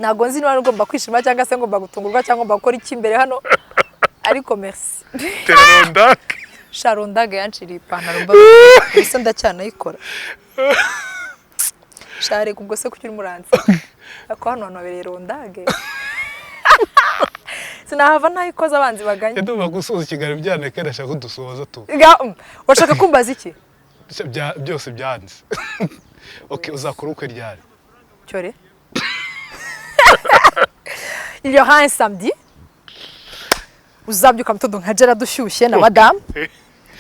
Nago nzi niba ngomba kwishima cyangwa se ngomba gutungurwa cyangwa ngomba gukora iki imbere hano ariko merci Terondake Sharondage yanshiri ipantaro mba bisa ndacyanayikora share kubwo se kucyuri muranze ako hano habere rondage sinahava nayikoza abanzi baganye ndumva gusoza ikiganiro byaneke ndashaka kudusoza tu washaka kumbaza iki byose byanze okay uzakora ukwe ryari cyore iyo han samedi uzabyuka mtondo nkajera dushyushye na madame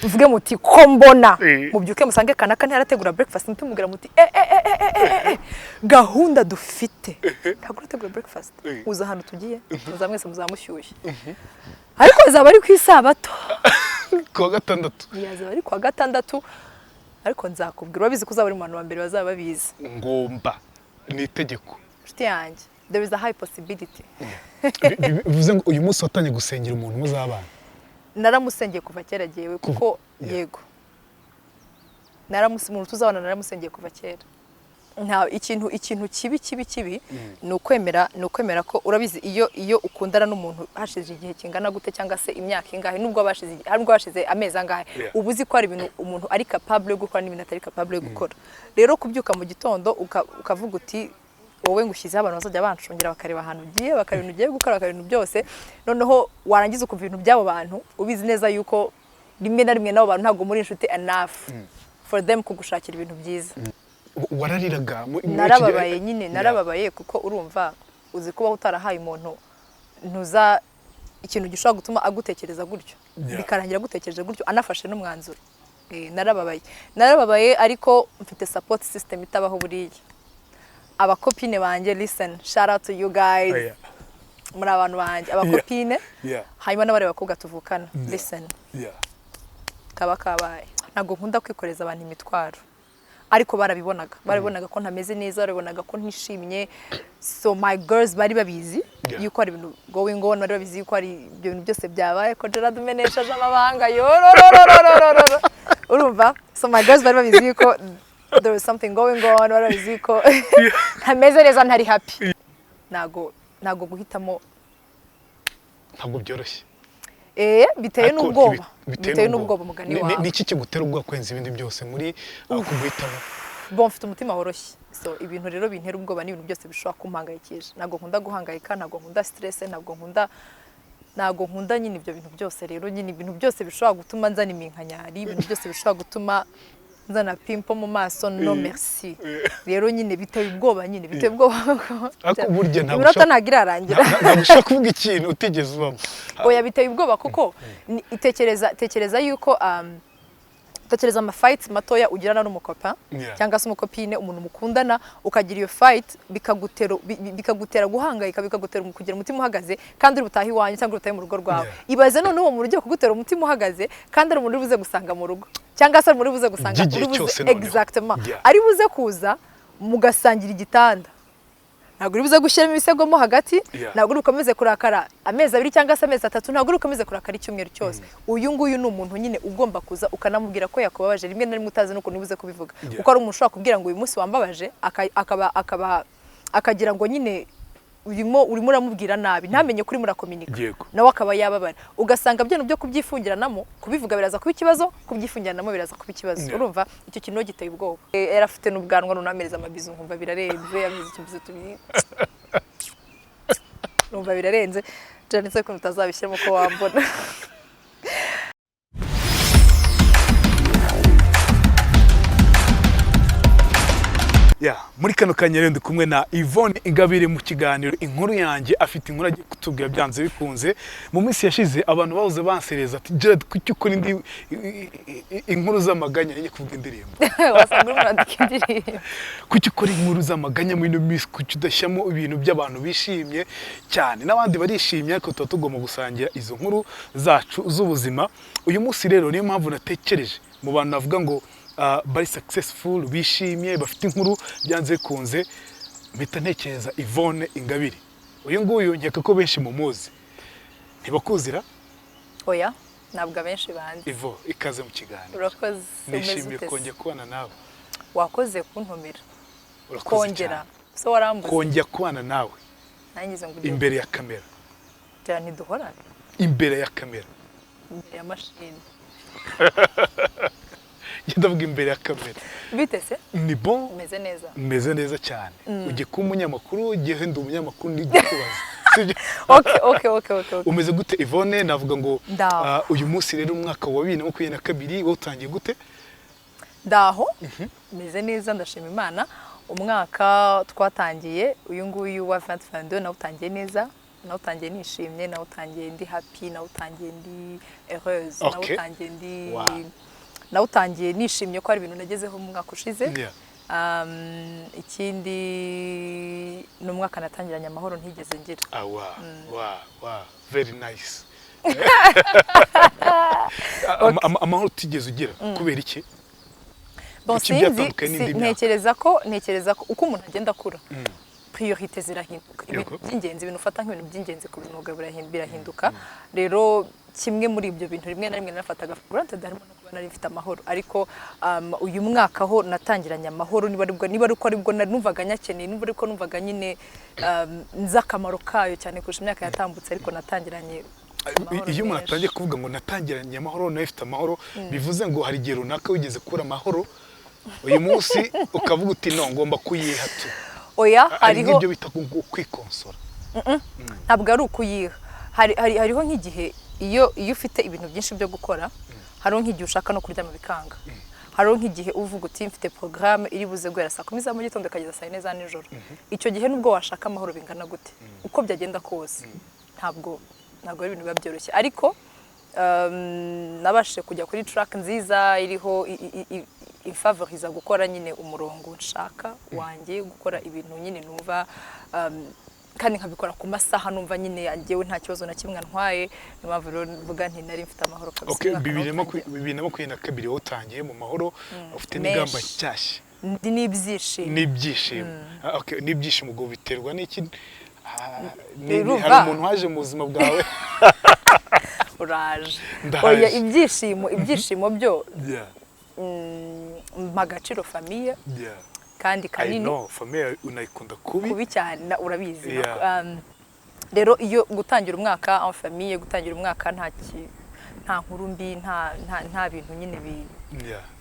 uvuge muti ko mbona mubyuke musange kanaka ntarategura breakfast mutumubwira muti gahunda dufite ntabwo tegura breakfast uza hano tugiye muzamwese muzamushyushye ariko zaba ari kwisabato kwa gatandatu yazaba ari kwa gatandatu ariko nzakubwira babizi kuzaba ari mu bantu bambere bazaba babizi ngomba ni itegeko nshuti yanjye there is a high possibility bivuze ngo uyu munsi watanye gusengera umuntu muzabana naramusengeye kuva kera giyewe kuko yego umuntu tuzabana naramusengeye kuva kera nta ikintu kibi nukwemera ko urabizi iyo ukundana n'umuntu hashize igihe kingana gute cyangwa se imyaka ingahe nubwo bashize amezi angahe ubuzi ko ari ibintu umuntu ari capable gukora n'ibintu atari capable gukora rero kubyuka mu gitondo ukavuga uti wowe ngushyize abantu bazajya banshungira bakareba ahantu ugiye bakareba ugiye gukora bakareba byose noneho warangiza ukumva ibintu byabo bantu ubizi neza yuko rimwe na rimwe nabo bantu ntago muri inshuti enough for them kugushakira ibintu byiza warariraga narababaye nyine narababaye kuko urumva uzi kuba utarahaye umuntu ntuza ikintu gishobora gutuma agutekereza gutyo bikarangira gutekereje gutyo anafashe n'umwanzuro narababaye ariko mfite support system itabaho buriya abakopine banje listen shout out to you guys muri abantu banje abakopine hanyuma n'abari bakobwa tuvukana listen kabaye ntago nkunda kwikoreza abantu imitwaro ariko barabibonaga ko ntameze neza barabibonaga ko ntishimye so my girls bari babizi yuko ari ibintu going on bari babizi yuko ari ibyo bintu byose byabaye ko Gerard menesha amabanga yororororororo urumva so my girls bari babizi yuko there was something going on bari babizi yuko ntameze neza ntari happy nago guhitamo ntabwo byoroshye biteye n'ubwoba mugani wawe ni iki kigutera ubwoba kwenza ibindi byose muri kuguhitamo bon mfite umutima woroshye so ibintu rero bintera ubwoba n'ibintu byose bishobora kumpangayikisha nago nkunda guhangayika nago nkunda stress nago nkunda nyine ibyo bintu byose rero nyine ibintu byose bishobora gutuma nzana iminkanyari ibintu byose bishobora gutuma nzana pimpo mu maso no merci rero nyine biteye ubwoba ako burya ntabwo nagirarangira ntabwo kuvuga ikintu utigeze ubamo oya biteye ubwoba kuko tekereza yuko tekereza ama fights matoya ugirana n'umukopa cyangwa se umukopine umuntu mukundana ukagira iyo fight bikagutera guhangayika bikagutera kugira umutima uhagaze kandi uri butahi wanyu cyangwa utahe mu rugo rwawe ibaze none uwo muntu ugiye kugutera umutima uhagaze kandi ari umuntu uri buze gusanga mu rugo cyangwa se muri buze gusanga exactement ari buze kuza mugasangira igitanda ntabwo uri buze gushyiramo ibisego mo hagati ntabwo uri ukomeze kurakara amezi 2 cyangwa se amezi 3 ntabwo uri ukomeze kurakara icyumweru cyose uyu nguyu ni umuntu nyine ugomba kuza ukanamubwira ko yakubabaje rimwe na rimwe utazi nuko nibuze kubivuga kuko ari umuntu ushobora kubwira ngo uyu munsi wambabaje akagira ngo nyine urimo uramubwira nabi ntamenye kuri murakominika nawe akaba yababara ugasanga byo byo kubyifungiranamo kubivuga biraza kuba ikibazo kubyifungiranamo biraza kuba ikibazo urumva icyo kintu giteye ubwoba yarafite n'ubwanwa nunamereza amabizu nkumva birarenze yamize ikibizo tubi urumva birarenze janitse ko utazabishyiramo ko wambona muri kano kanya ndi kumwe na Yvonne Ingabire mu kiganiro inkuru yanjye afite inkuru agiye kutubwira byanze bikunze mu minsi yashize abantu bahoze bansereza ati Gerard kuki ukora indi inkuru z'amaganya ngiye kuvuga indirimbo wasanga urandika indirimbo kuki ukora inkuru z'amaganya muri no miss kuki udashyamo ibintu by'abantu bishimye cyane n'abandi barishimye ariko tuba tugomba gusangira izo nkuru zacu z'ubuzima uyu munsi rero niyo mpamvu natekereje mu bantu navuga ngo bari successful bishimye bafite inkuru byanze kunze mpita ntekereza Yvonne Ingabire uyu nguyu nkeka ko benshi mumuzi ntibakuzira oya nabwo benshi banze Ivo ikaze mu kiganiro urakoze nishimiye kongera kubana nawe wakoze kuntomera kongera so warambuze kongera kubana nawe nangize ngo imbere ya kamera cyane duhorana imbere ya kamera imbere ya mashini ndavuga imbere ya kamera bite se ni bon meze neza cyane ugiye kuba umunyamakuru ugiye henda umunyamakuru n'igikubaza okay umeze gute Yvonne navuga ngo uyu munsi rero umwaka wa 2022 wo utangiye gute ndaho meze neza ndashima Imana umwaka twatangiye uyu nguyu wa 2022 na utangiye neza na utangiye nishimye na utangiye ndi happy na utangiye ndi heureuse na utangiye ndi na utangiye nishimye ko ari ibintu nagezeho mu mwaka ushize ikindi n'umwaka natangiranye amahoro ntigeze ngira wow very nice amahoro tigeze ugira kubera iki bon sinzi ntekereza ko uko umuntu agenda akura priorité zirahinduka ibintu by'ingenzi ibintu ufata nk'ibintu by'ingenzi ku bintu birahinduka rero kimwe muri ibyo bintu rimwe na rimwe nafataga granted harimo no kuba nari mfite amahoro ariko uyu mwaka ho natangiranye amahoro niba ariko numvaga nyakeneye numvaga nyine nzakamaro kayo cyane kurusha imyaka yatambutse ariko natangiranye iyo umuntu atangiye kuvuga ngo natangiranye amahoro nayo ifite amahoro bivuze ngo hari igihe runaka wigeze kubura amahoro uyu munsi ukavuga uti no ngomba kuyiha tu oya hariho ibyo bita kwikonsora ntabwo ari ukuyiha hariho nk'igihe iyo ufite ibintu byinshi byo gukora hariho nk'igihe ushaka no kuryama bikanga hariho nk'igihe uvuga uti mfite programme iri buze guhera saa 10 za mu gitondo kageza saa 4 za nijoro icyo gihe nubwo washaka amahoro bingana gute uko byagenda kose ntabwo ari ibintu biba byoroshye ariko nabashije kujya kuri track nziza iriho ifavoriza gukora nyine umurongo nshaka wanjye gukora ibintu nyine numva kandi nkabikora ku masaha numva nyine angewe nta kibazo na kimwe ntwaye nimpamvu rero mvuga nti nari mfite amahoro kabisa. Okay, 2022 wotangiye mu mahoro ufite n'ingamba cyashye n'ibyishimo. Okay, n'ibyishimo go biterwa n'iki hari umuntu waje mu buzima bwawe uraje oya ibyishimo byo magaciro famille kandi kanini famille unayikunda kubi cyane urabizi rero iyo gutangira umwaka en famille gutangira umwaka nta nkuru mbi nta bintu nyine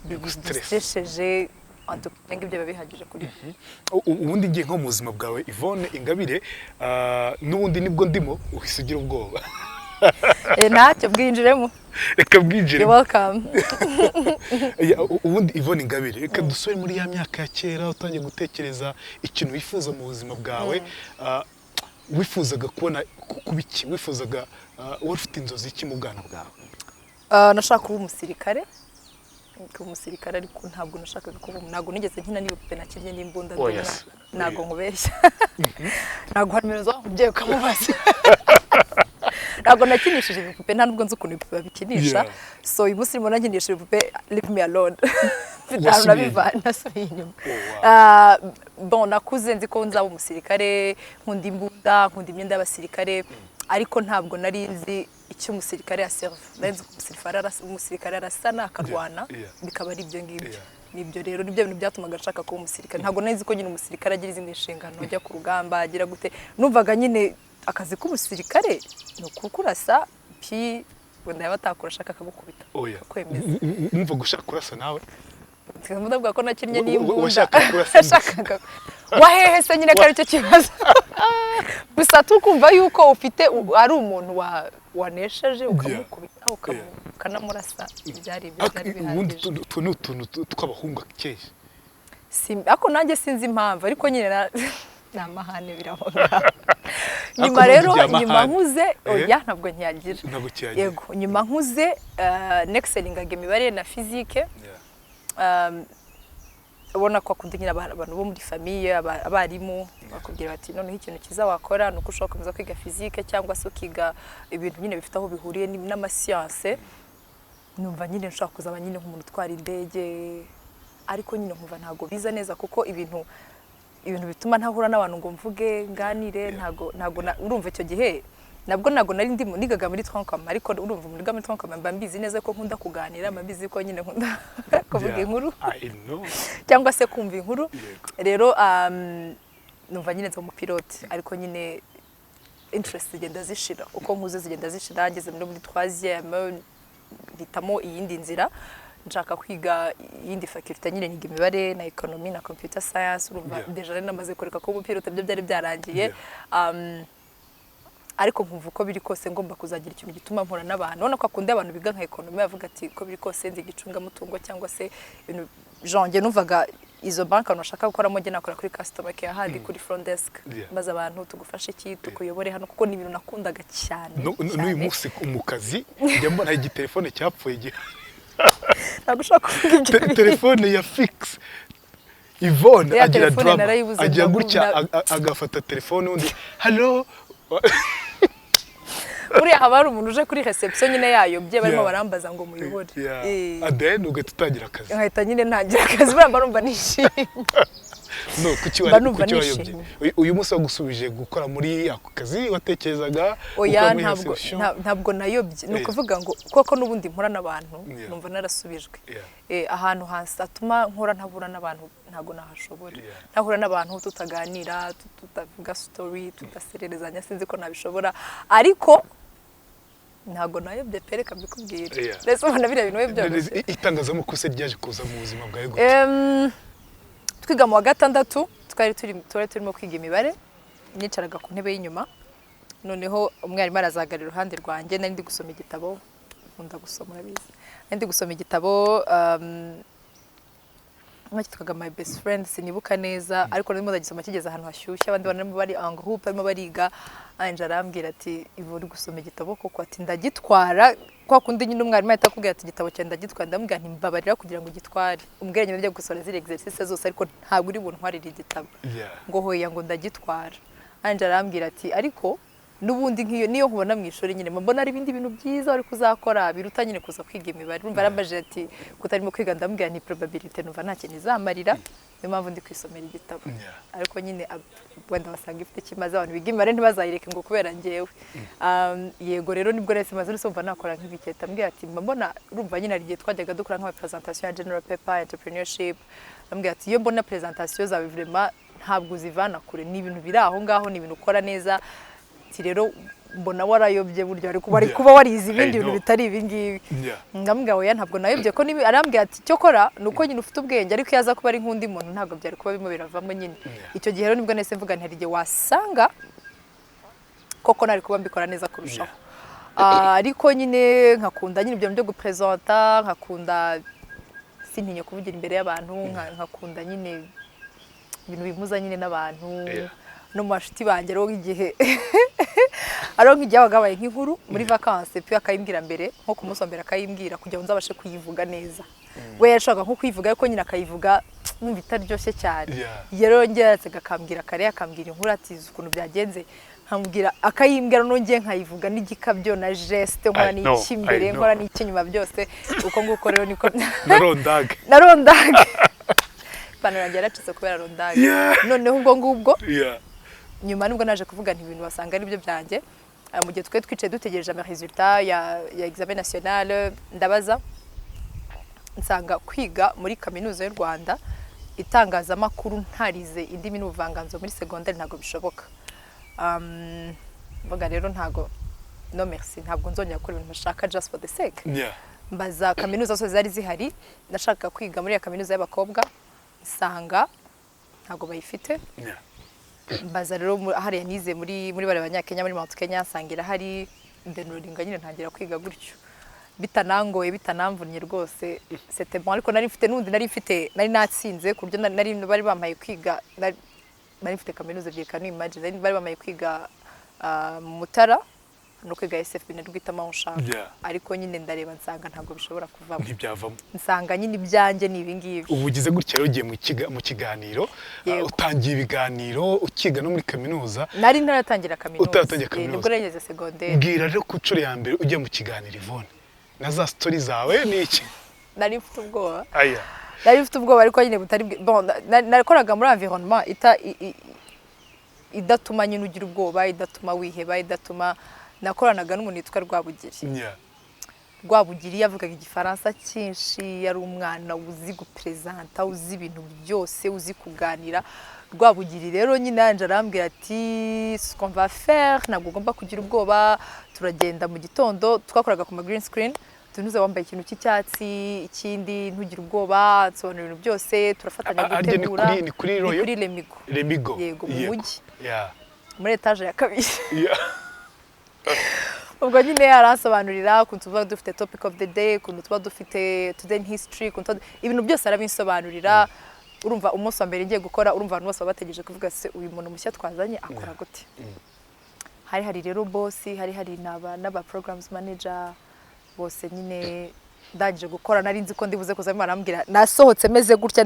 bigustresseje antukenga ibyo babihagije kuri ubundi ngiye nko mu buzima bwawe Yvonne Ingabire n'ubundi nibwo ndimo uhisugira ubwoba ntacyo bwinjiremo reka bwinjire welcome ubundi Yvonne Ingabire reka dusore muri ya myaka ya kera utangiye gutekereza ikintu wifuza mu buzima bwawe wifuzaga kubona kubiki wifuzaga ufite inzozi iki mu bwana bwawe nashaka kuba umusirikare ariko ntabwo nashakaga kuba ntabwo nigeze nkina n'ibipupe nakinnye n'imbunda ntabwo nkubeshya ntabwo harimo zo umubyeyi ukamubaza ntabwo nakinishije ibipupe nta nubwo nzi ukuntu ibipupe babikinisha so uyu munsi mbona nkinisha ibipupe leave me alone nasubiye inyuma bon nakuze nzi ko nzaba umusirikare nkunda imbunda nkunda imyenda y'abasirikare ariko ntabwo nari nzi icyo umusirikare aserve nari nzi ko umusirikare arasana akarwana bikaba ari ibyo ngibyo nibyo rero nibyo bintu byatumaga nshaka kuba umusirikare ntabwo nari nzi ko nyine umusirikare agira izindi nshingano ajya ku rugamba agira gute numvaga nyine akazi k'umusirikare ni ukukurasa pi wenda yaba atakurashaka akagukubita kwemeza umva gushaka kurasa nawe ndavuga ko nakinnye n'imbunda nashakaga wahehe se nyine kari cyo kibazo gusa tukumva yuko ufite ari umuntu wanesheje ukamukubita ukanamurasa byari bihagije ubundi tw'abahungu akeye ako nanjye sinzi impamvu ariko nyine namahane birabona nyuma rero nyuma nkuze oya ntabwo ntiyagira yego nyuma nkuze n'excellingaga imibare na physique ubona ko akundira abantu bo muri famille abarimu bakubwira bati noneho ikintu kiza wakora nuko ushobora komeza kwiga physique cyangwa se ukiga ibintu nyine bifite aho bihuriye n'amascience numva nyine nshaka kuzaba nyine nk'umuntu utwara indege ariko nyine nkumva ntago biza neza kuko ibintu bituma ntahura n'abantu ngo mvuge nganire ntago urumva icyo gihe nabwo nari ndimo nigaga muri tronkom ariko urumva muri muri tronkom mba mbizi neza ko nkunda kuganira mbizi ko nyine nkunda kuvuga inkuru cyangwa se kumva inkuru rero numva nyine nzo mu pilote ariko nyine interest zigenda zishira uko nkuze zigenda zishira ngeze muri 3e bitamo iyindi nzira nshaka kwiga iyindi faculty nyine niga imibare na economy na computer science urumva deja namaze kureka ko umupira utabyo byari byarangiye ariko nkumva uko biri kose ngomba kuzagira ikintu gituma mpura n'abantu none ko akunda abantu biga nka economy bavuga ati ko biri kose ndi gicunga mutungo cyangwa se ibintu jonge numvaga izo banka nashaka gukoramo njye nakora kuri customer care handi kuri front desk maze abantu tugufashe iki tukuyobore hano kuko ni ibintu nakundaga cyane n'uyu munsi mu kazi njya mbona igitelefone cyapfuye nagushaka kuvuga ibyo telefone ya fix Yvonne agira drama agira gutya agafata telefone undi hello uriya haba hari umuntu uje kuri reception nyine yayo bye barimo barambaza ngo muyobore aden ugahita utangira akazi nkahita nyine ntangira akazi barumva nishimye no kuki wayobye uyu munsi wagusubije gukora muri ako kazi watekerezaga oya ntabwo nayobye no kuvuga ngo koko nubundi mpura n'abantu numva narasubijwe ahantu hasatuma nkora ntabura n'abantu ntago nahashobora ntahura n'abantu tutaganira tutavuga story tutasererezanya sinzi ko nabishobora ariko ntago nayobye pereka mbikubwira rese ubona biriya bintu byose itangazamakuru se ryaje kuza mu buzima bwawe gute twiga mu wa gatandatu twari turimo kwiga imibare nicaraga ku ntebe y'inyuma noneho umwarimu arazagarira iruhande rwanjye nari ndi gusoma igitabo nkunda gusoma urabizi nari ndi gusoma igitabo nkitwaga my best friend sinibuka neza ariko ndimo ndagisoma kigeze ahantu hashyushye abandi barimo bari en groupe barimo bariga anje arambwira ati ivo uri gusoma igitabo koko ati ndagitwara kwa kundi nyine umwarimu ahita akubwira ati igitabo cyawe ndagitwara ndamubwira nti mbabarira kugira ngo gitware umbwira nyine njya gusora ziri exercice zose ariko ntabwo uri buntwarire igitabo ngo hoya ngo ndagitwara anje arambwira ati ariko nubundi nkiyo niyo nkubona mu ishuri nyine mbona ari ibindi bintu byiza ari kuzakora biruta nyine kuza kwiga imibare urumva arambaje ati kutarimo kwiga ndamubwira ni probability numva nta kintu izamarira niyo mpamvu ndi kwisomera igitabo ariko nyine wenda basanga ifite kimaze abantu biga imibare ntibazayireke ngo kubera ngewe yego rero nibwo rese maze usumva nakora nk'ibiketa mbwira ati mbona urumva nyine ari gihe twajyaga dukora nka presentation ya general paper entrepreneurship ambwira ati iyo mbona presentation zawe vraiment ntabwo uzivana kure ni ibintu biri aho ngaho ni ibintu ukora neza rero mbona warayobye buryo ari kuba warize ibindi bintu bitari ibingibi ndambwira oya ntabwo nayobye ko nibi arambwira ati cyo kora nuko nyine ufite ubwenge ariko yaza kuba ari nkundi muntu ntabwo byari kuba bimo biravamo nyine icyo gihe rero nibwo nese mvuga nti wasanga koko nari kuba mbikora neza kurushaho ariko nyine nkakunda nyine ibyo byo gupresenta nkakunda sintinye kuvugira imbere y'abantu nkakunda nyine ibintu bimuza nyine n'abantu no mashiti banje rero igihe aro nk'igihe abagabaye nk'inkuru muri vacances puis akayimbwira mbere nko kumusombera akayimbwira kugira ngo nzabashe kuyivuga neza we yashaka nko kuyivuga ariko nyine akayivuga numva itaryoshye cyane rero ngeratse gakambwira kare akambwira inkuru atize ukuntu byagenze nkambwira akayimbwira nongeye nkayivuga n'igikabyo na geste nkora n'iki imbere nkora n'iki nyuma byose uko nguko rero niko narondaga panara yaracitse kubera rondaga noneho ubwo ngubwo nyuma nibwo naje kuvuga nti ibintu basanga ari byo byanjye mu gihe twe twicaye dutegereje ama resultat ya examen national ndabaza nsanga kwiga muri kaminuza y'u Rwanda itangazamakuru ntarize indimi n'ubuvanganzo muri secondaire ntago bishoboka mvuga rero ntago no merci ntabwo nzongera gukora ibintu bashaka just for the sake mbaza kaminuza zose zari zihari ndashaka kwiga muri ya kaminuza y'abakobwa nsanga ntago bayifite mbaza rero hariya nize muri bari abanyakenya muri Mount Kenya sangira hari ndenuringa nyine ntangira kwiga gutyo bitanangoye bitanamvunye rwose c'était bon ariko nari natsinze ku buryo nari bari bamaye kwiga nari mfite kaminuza byekana imagine bari bamaye kwiga Mutara no kwiga SF binarwitama unshaka ariko nyine ndareba nsanga ntago bishobora kuvamo ntibyavamo nsanga nyine ibyanjye ni ibingibi ubugize gutya rero ugiye mu kiganiro utangiye ibiganiro ukiga no muri kaminuza nari ntaratangira kaminuza nibwo nageze secondaire mbwira rero ku nshuro ya mbere ugiye mu kiganiro Yvonne na za story zawe ni iki nari mfite ubwoba nari mfite ubwoba ariko nyine butari bon nakoraga muri environnement idatuma nyine ugira ubwoba idatuma wiheba idatuma nakoranaga n'umuntu yitwa Rwabugiri Rwabugiri yavugaga igifaransa cyinshi yari umwana uzi gupresenta uzi ibintu byose uzi kuganira Rwabugiri rero nyine yanje arambwira ati ce qu'on va faire ntabwo ugomba kugira ubwoba turagenda mu gitondo twakoraga ku ma green screen tunuze wambaye ikintu cy'icyatsi ikindi ntugire ubwoba nsobanura ibintu byose turafatanya gutegura ni kuri royo kuri Lemigo yego mu mujyi muri etage ya kabiri ubwo nyine arasobanurira ukuntu tuba dufite topic of the day ukuntu tuba dufite today in history ibintu byose arabinsobanurira urumva umunsi wa mbere ngiye gukora urumva abantu bose bategereje kuvuga se uyu muntu mushya twazanye akora gute hari rero boss hari n'aba programs manager bose nyine ndangije gukora nari nzi ko ndibuze kuza marambwira nasohotse meze gutya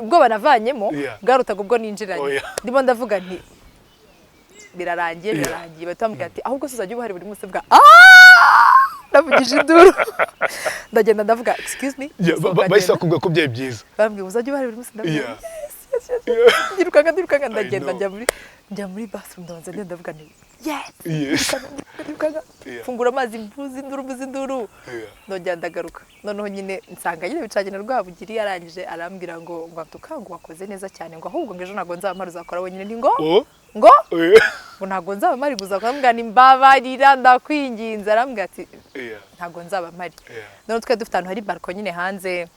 ubwo banavanyemo bwarutaga ubwo ninjiranye ndimo ndavuga nti birarangiye batambwira ati ahubwo uzajya ubahari buri munsi bwa navugije induru ndagenda ndavuga excuse me bahise bakubwira ko byari byiza bambwiye uzajya ubahari buri munsi ndavuga ndirukaga ndagenda njya muri bathroom ndavuga nti yes fungura amazi mvuze induru ndongera ndagaruka noneho nyine nsanga nyine bicanye na Rwabugiri yarangije arambwira ngo tukangu wakoze neza cyane ngo ahubwo ngejo nago nzamara uzakora wenyine ni ngo ntago nzaba mari guza ni mbabarira ndakwinginze arambwira ati ntago nzaba mari none twe dufite ahantu hari balcony nyine hanze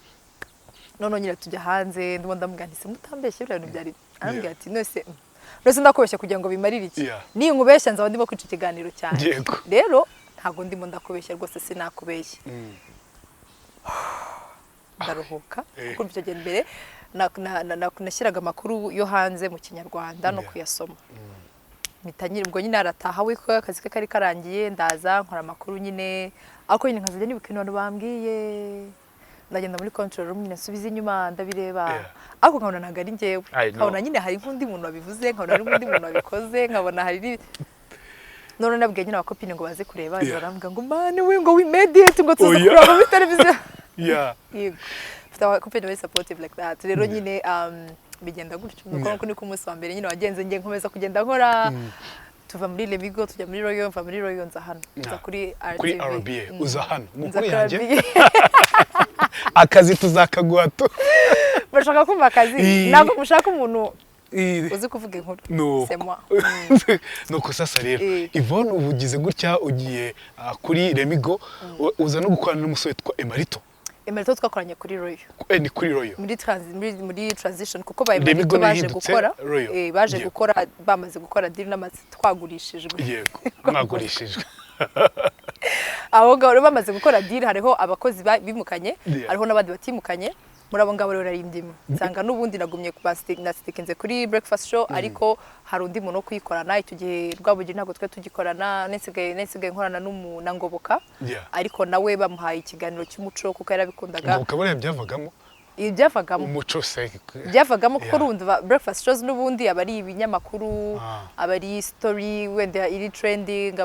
none nyine tujya hanze ndimo ndamubwira nti simutambeshye ibintu byari arambwira ati nose ndakubeshya kugira ngo bimarire iki ni nkubeshya nzaba ndimo kwica ikiganiro cyane rero ntago ndimo ndakubeshya rwose sinakubeshya ndaruhuka kuko icyo gihe mbere nashyiraga amakuru yo hanze mu kinyarwanda no kuyasoma mitanyira ubwo nyine arataha we ko akazi ke kari karangiye ndaza nkora amakuru nyine ako nyine nkazajya nibuka ibintu bambwiye ndagenda muri control room nyine subiza inyuma ndabireba ako nkabona ntago ari njyewe nkabona nyine hari nk'undi muntu wabivuze nkabona hari undi muntu wabikoze nkabona hari none nabwiye nyine abakopine ngo baze kureba barambwira ngo mane we ngo we made it ngo tuze kureba muri televiziyo yego fita kopine very supportive like that rero nyine bigenda gutyo nuko niko umunsi wa mbere nyine wagenze ngiye nkomeza kugenda nkora tuva muri Lemigo tujya muri Royal mva muri Royal nza hano nza kuri RBA uza hano mukuru yanjye akazi tuzakaguha tu bashaka kumva akazi nako mushaka umuntu uzi kuvuga inkuru c'est moi nuko sasa rero Yvonne ubugize gutya ugiye kuri Lemigo uza no gukorana n'umusore twa Emarito twakoranye kuri Royal ni kuri Royal muri transition kuko Emarito baje gukora bamaze gukora deal n'amazi twagurishijwe yego mwagurishijwe aho ngabo bamaze gukora deal hariho abakozi bimukanye hariho nabandi batimukanye muri abo ngabo rero narindimo nsanga nubundi nagumye nasitinze kuri breakfast show ariko hari undi muntu kuyikorana icyo gihe Rwabugiri ntago twe tugikorana nesigaye nkorana n'umunangoboka ariko nawe bamuhaye ikiganiro cy'umuco kuko yarabikundaga ukabona byavagamo byavagamo umuco se byavagamo kuko urumva breakfast shows nubundi abari ibinyamakuru abari story wenda iri trending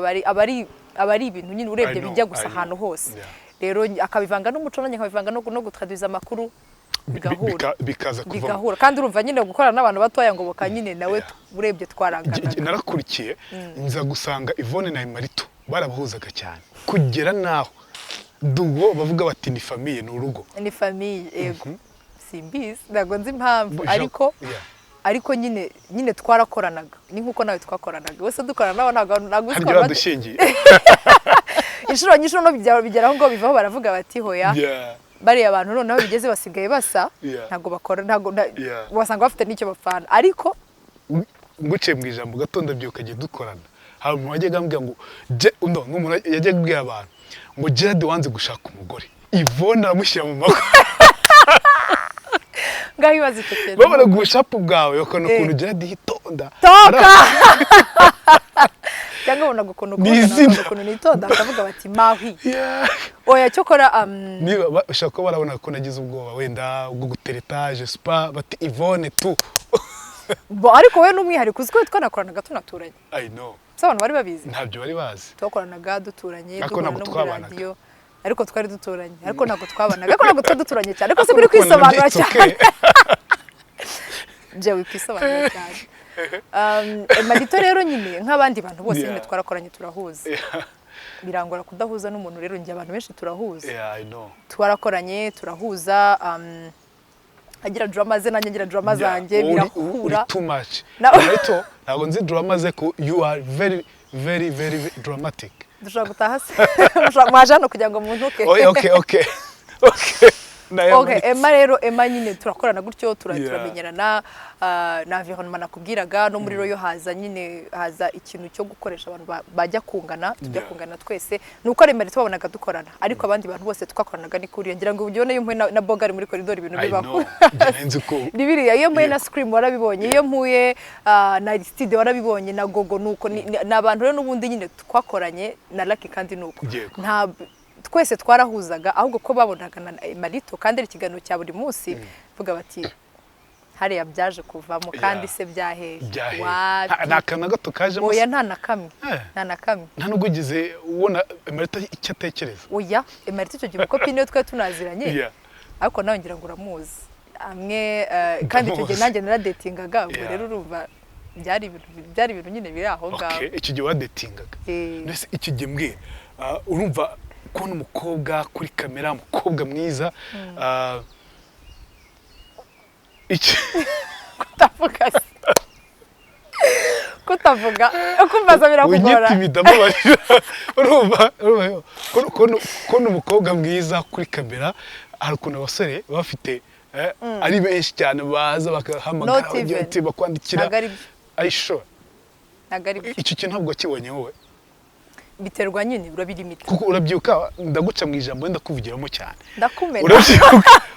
abari ibintu nyine urebye bijya gusa ahantu hose rero akabivanga n'umuco nanjye nkabivanga no gutraduza amakuru bigahura kandi urumva nyine gukorana n'abantu batoya ngo boka nyine nawe urebye twarangana narakurikiye nza gusanga Yvonne na Emarito barabahuzaga cyane kugera naho dugo bavuga bati ni famille n'urugo ni famille yego simbizi ndago nzi impamvu ariko nyine twarakoranaga ni nkuko nawe twakoranaga wese dukorana nawe ntago uswa dushingiye inshuro nyinshi no bigeraho ngo bivaho baravuga bati hoya bari abantu noneho bigeze basigaye basa ntago bakora ntago wasanga bafite n'icyo bapfana ariko nguciye mu ijambo gatonda byukagiye dukorana hari umuntu wajyaga ambwira ngo je nk'umuntu yajyaga kubwira abantu ngo Gerard wanze gushaka umugore Yvonne aramushyira mu mako ngaho ibaze icyo babona gushapu bwawe bakona ukuntu Gerard hitonda toka cyangwa ubona ukuntu nitonda akavuga bati mahwi oya cyokora niba ushaka ko barabona ko nagize ubwoba wenda ubwo guteretaje spa bati Yvonne tu ariko we n'umwihariko uziko twanakoranaga tunaturanye I know abantu bari babizi ntabyo bari bazi twakoranaga duturanye dukorana no muri radio ariko twari duturanye ariko ntabwo twabanaga ariko ntabwo duturanye cyane ariko se kuri kwisobanura cyane jewe kwisobanura cyane Emarito rero nyine nk'abandi bantu bose nyine twarakoranye turahuza birangora kudahuza n'umuntu rero njye abantu benshi turahuza Yeah, I know. twarakoranye turahuza agira drama ze nanjye ngira drama zanjye birahura too much Na- ariko ntabwo nzi drama ze ko you are very very very dramatic. dushobora gutaha se mwaje hano kugira ngo muntuke Okay. Okay, Emma rero Emma nyine turakorana gutyo turamenyerana na environment nakubwiraga no muri royo haza ikintu cyo gukoresha abantu bajya kungana tujya kungana twese nuko remere tubabonaga dukorana ariko abandi bantu bose twakoranaga ni kuri ngira ngo ujyone yo mpuye na bogari muri corridor ibintu bibaho nibiriya iyo mpuye na scream warabibonye iyo mpuye na Aristide warabibonye na Gogo nuko nabantu rero nubundi nyine twakoranye na Lucky kandi nuko nta twese twarahuzaga ahubwo ko babonaga na Marito kandi ikiganiro cya buri munsi vuga bati hariya byaje kuvamo kandi se byaheje nta kana gato kaje oya nta na kamwe nta nubwo ugize ubona Marito icyo atekereza oya Marito icyo gihe kopi niyo twe tunaziranye ariko nawe ngira ngo uramuzi amwe kandi icyo gihe nanjye naradetingaga ubwo rero urumva byari ibintu nyine biri aho ngaho icyo gihe wadetingaga nese icyo gihe mbwe urumva kubona umukobwa kuri kamera umukobwa mwiza kutavuga ukumvaza birakugora winyitimidamo urumva kubona umukobwa mwiza kuri kamera hari ukuntu abasore bafite ari benshi cyane baza bakahamagara uti bakwandikira ayisho icyo kintu ntabwo kibonye wowe biterwa nyine urabirimita kuko urabyuka ndaguca mu ijambo wenda kuvugiramo cyane ndakumena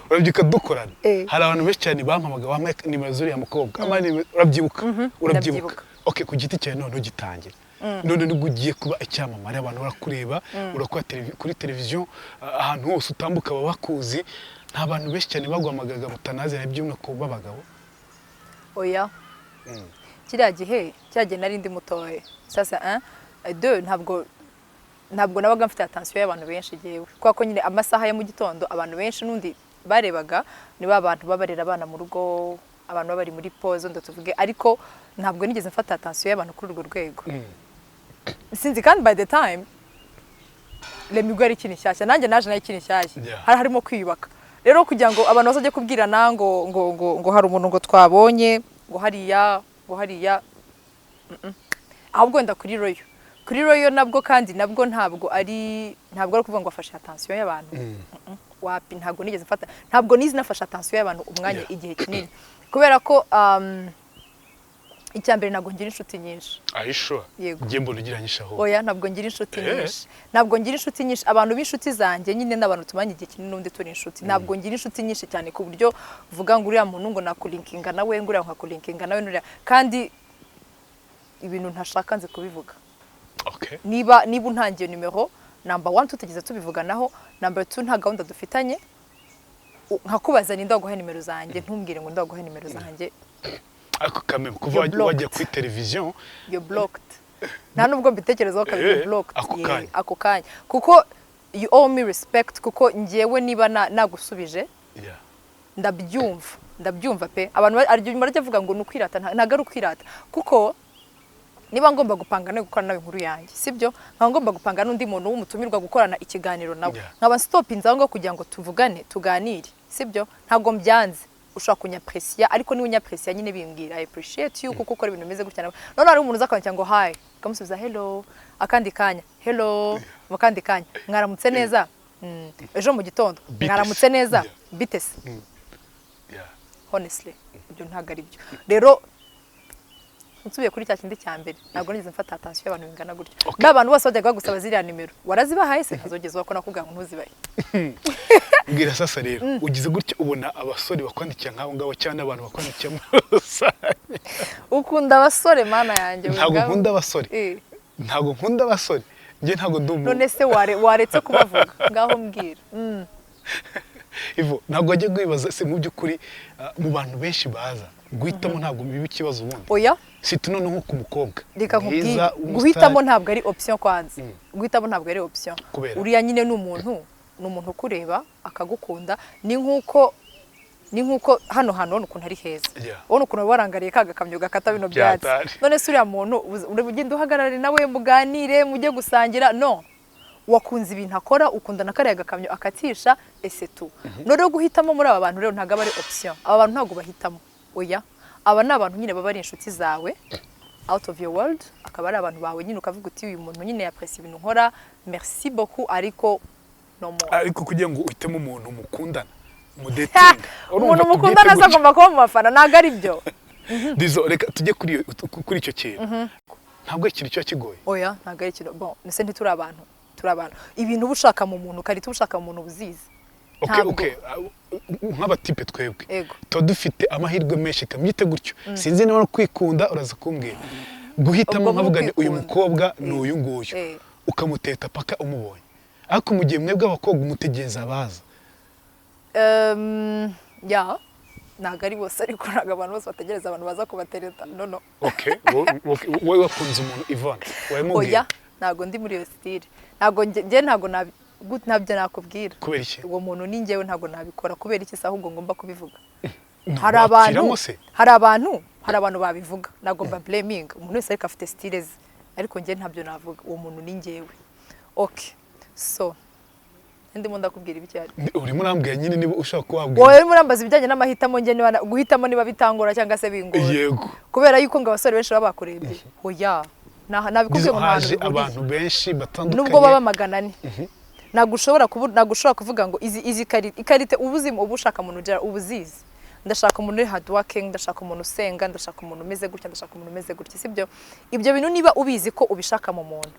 urabyuka dukorana hari abantu benshi cyane bampamaga bamwe nimero zuriya mukobwa urabyibuka okay ku giti cyawe none ugitangira none nubwo ugiye kuba icyamamare abantu barakureba urakora kuri televiziyo ahantu hose utambuka baba bakuzi nta bantu benshi cyane bagwamagaga mutanazira ibyumwe ko babagabo oya kiriya gihe nari ndi mutoye sasa ntabwo nabaga mfite attention y'abantu benshi giyewe kwa ko nyine amasaha ya mu gitondo abantu benshi nundi barebaga ni abantu babarera abana mu rugo abantu babari muri pause ndatuvuge ariko ntabwo nigeze mfata attention y'abantu kuri urwo rwego sinzi kandi by the time lemigwa ari kintu cyashya nanjye naje nayo kintu cyashya harimo kwiyubaka rero kugira ngo abantu bazajye kubwirana ngo hari umuntu ngo twabonye ngo hariya ahubwo wenda kuri royo nabwo kandi nabwo ntabwo ari kuvuga ngo afashe attention y'abantu wapi ntabwo nigeze mfata ntabwo nizi nafashe attention y'abantu umwanya igihe kinini kubera ko icyambere ntabwo ngira inshuti nyinshi ayisho ngiye mbona ugiranyisha aho oya ntabwo ngira inshuti nyinshi abantu b'inshuti zanjye nyine n'abantu tumanye igihe kinini n'undi turi inshuti ntabwo ngira inshuti nyinshi cyane ku buryo vuga ngo uriya muntu ngo nakulinkinga nawe ngo uriya nkakulinkinga nawe kandi ibintu ntashaka nze kubivuga niba untangiye numero number 1 tutegeze tubivuganaho number 2 nta gahunda dufitanye nkakubaza ni ndaguha nimero zanjye ntumbwire ngo ndaguha nimero zanjye ariko kamwe kuva wajya kuri televiziyo you blocked nta nubwo mbitekerezaho kabiri blocked ako kanya kuko you owe me respect kuko ngiyewe niba nagusubije ndabyumva pe abantu aryo vuga ngo nukwirata ntago ari ukwirata kuko niba ngomba gupanga no gukora nawe inkuru yanjye sibyo nka ngomba gupanga n'undi muntu w'umutumirwa gukorana ikiganiro nawe nkaba stopinze aho ngo kugira ngo tuvugane tuganire sibyo ntago mbyanze ushaka kunyaprecier ariko ni unyaprecier nyine bimbwira I appreciate you kuko ukora ibintu bimeze gutya none ari umuntu uzakwangira ngo hi kamusubiza hello akandi kanya hello mukandi kanya mwaramutse neza ejo mu gitondo mwaramutse neza bitese honestly ibyo ntago ari byo rero nsubiye kuri cya kindi cya mbere ntabwo nigeze mfata attention y'abantu bingana gutyo n'abantu bose bajyaga gusaba ziriya nimero warazibahaye se kazogezwa ko nakubwira ngo ntuzibaye mbwira sasa rero ugize gutya ubona abasore bakwandikiye nk'abo ngabo cyane abantu bakwandikiye mu rusange ukunda abasore mana yanjye ntabwo nkunda abasore njye ntabwo ndumva none se waretse kubavuga ngaho mbwira Ivo ntabwo ajya kwibaza se mu by'ukuri mu bantu benshi baza guhitamo ntabwo biba ikibazo ubundi oya si tunono nko ku mukobwa reka nkubwire guhitamo ntabwo ari option kwanza guhitamo ntabwo ari option uriya nyine ni umuntu ukureba akagukunda ni nkuko hano ukuntu ari heza ubona ukuntu warangariye kagakamyo gakata bino byatsi none se uriya muntu ugenda uhagarare nawe muganire mujye gusangira no wakunze ibintu akora ukunda na kariya gakamyo akatisha ese tu no guhitamo muri aba bantu rero ntago ari option aba bantu ntago bahitamo oya aba ni abantu nyine baba ari inshuti zawe out of your world akaba ari abantu bawe nyine ukavuga uti uyu muntu nyine yapresse ibintu nkora merci beaucoup ariko no more ariko kugira ngo uhitemo umuntu mukundana mudetinga umuntu mukundana azagomba kuba mu mafana ntago ari byo dizo reka tujye kuri icyo kintu ntabwo ikintu cyo kigoye oya ntago ari ikintu bon nese ntituri abantu ibintu ubushaka mu muntu karita ubushaka mu muntu buzizi okay nk'abatipe twebwe to dufite amahirwe menshi kamyite gutyo sinzi niba no kwikunda uraza kumbwira guhitamo nkavuga ni uyu mukobwa ni uyu nguyu ukamuteta paka umubonye ariko mu gihe mwebwe abakobwa umutegereza baza ya ntago ari bose ariko ntago abantu bose bategereza abantu baza kubatereta no okay wowe wakunze umuntu Yvonne wayimubwiye oya ntago ndi muri iyo style ntago njye ntago ntabyo nakubwira kubera iki uwo muntu ni njyewe ntago nabikora kubera iki ahubwo ngomba kubivuga hari abantu babivuga nagomba blaming umuntu wese ariko afite style ze ariko njye ntabyo navuga uwo muntu ni njyewe okay so ndimo ndakubwira ibiki ari urimo urambwira nyine niba ushaka kubabwira wowe murambaza ibijyanye n'amahitamo njye niba guhitamo niba bitangora cyangwa se bingora yego kubera yuko ngo abasore benshi baba bakurebye oya nabikubwiye ngo abantu benshi batandukanye nubwo baba magana ane nagushobora kuvuga ngo izi ikarite ubuzima ubushaka umuntu ujya ubuzizi ndashaka umuntu uri hard working ndashaka umuntu usenga ndashaka umuntu umeze gutya ndashaka umuntu umeze gutya sibyo ibyo bintu niba ubizi ko ubishaka mu muntu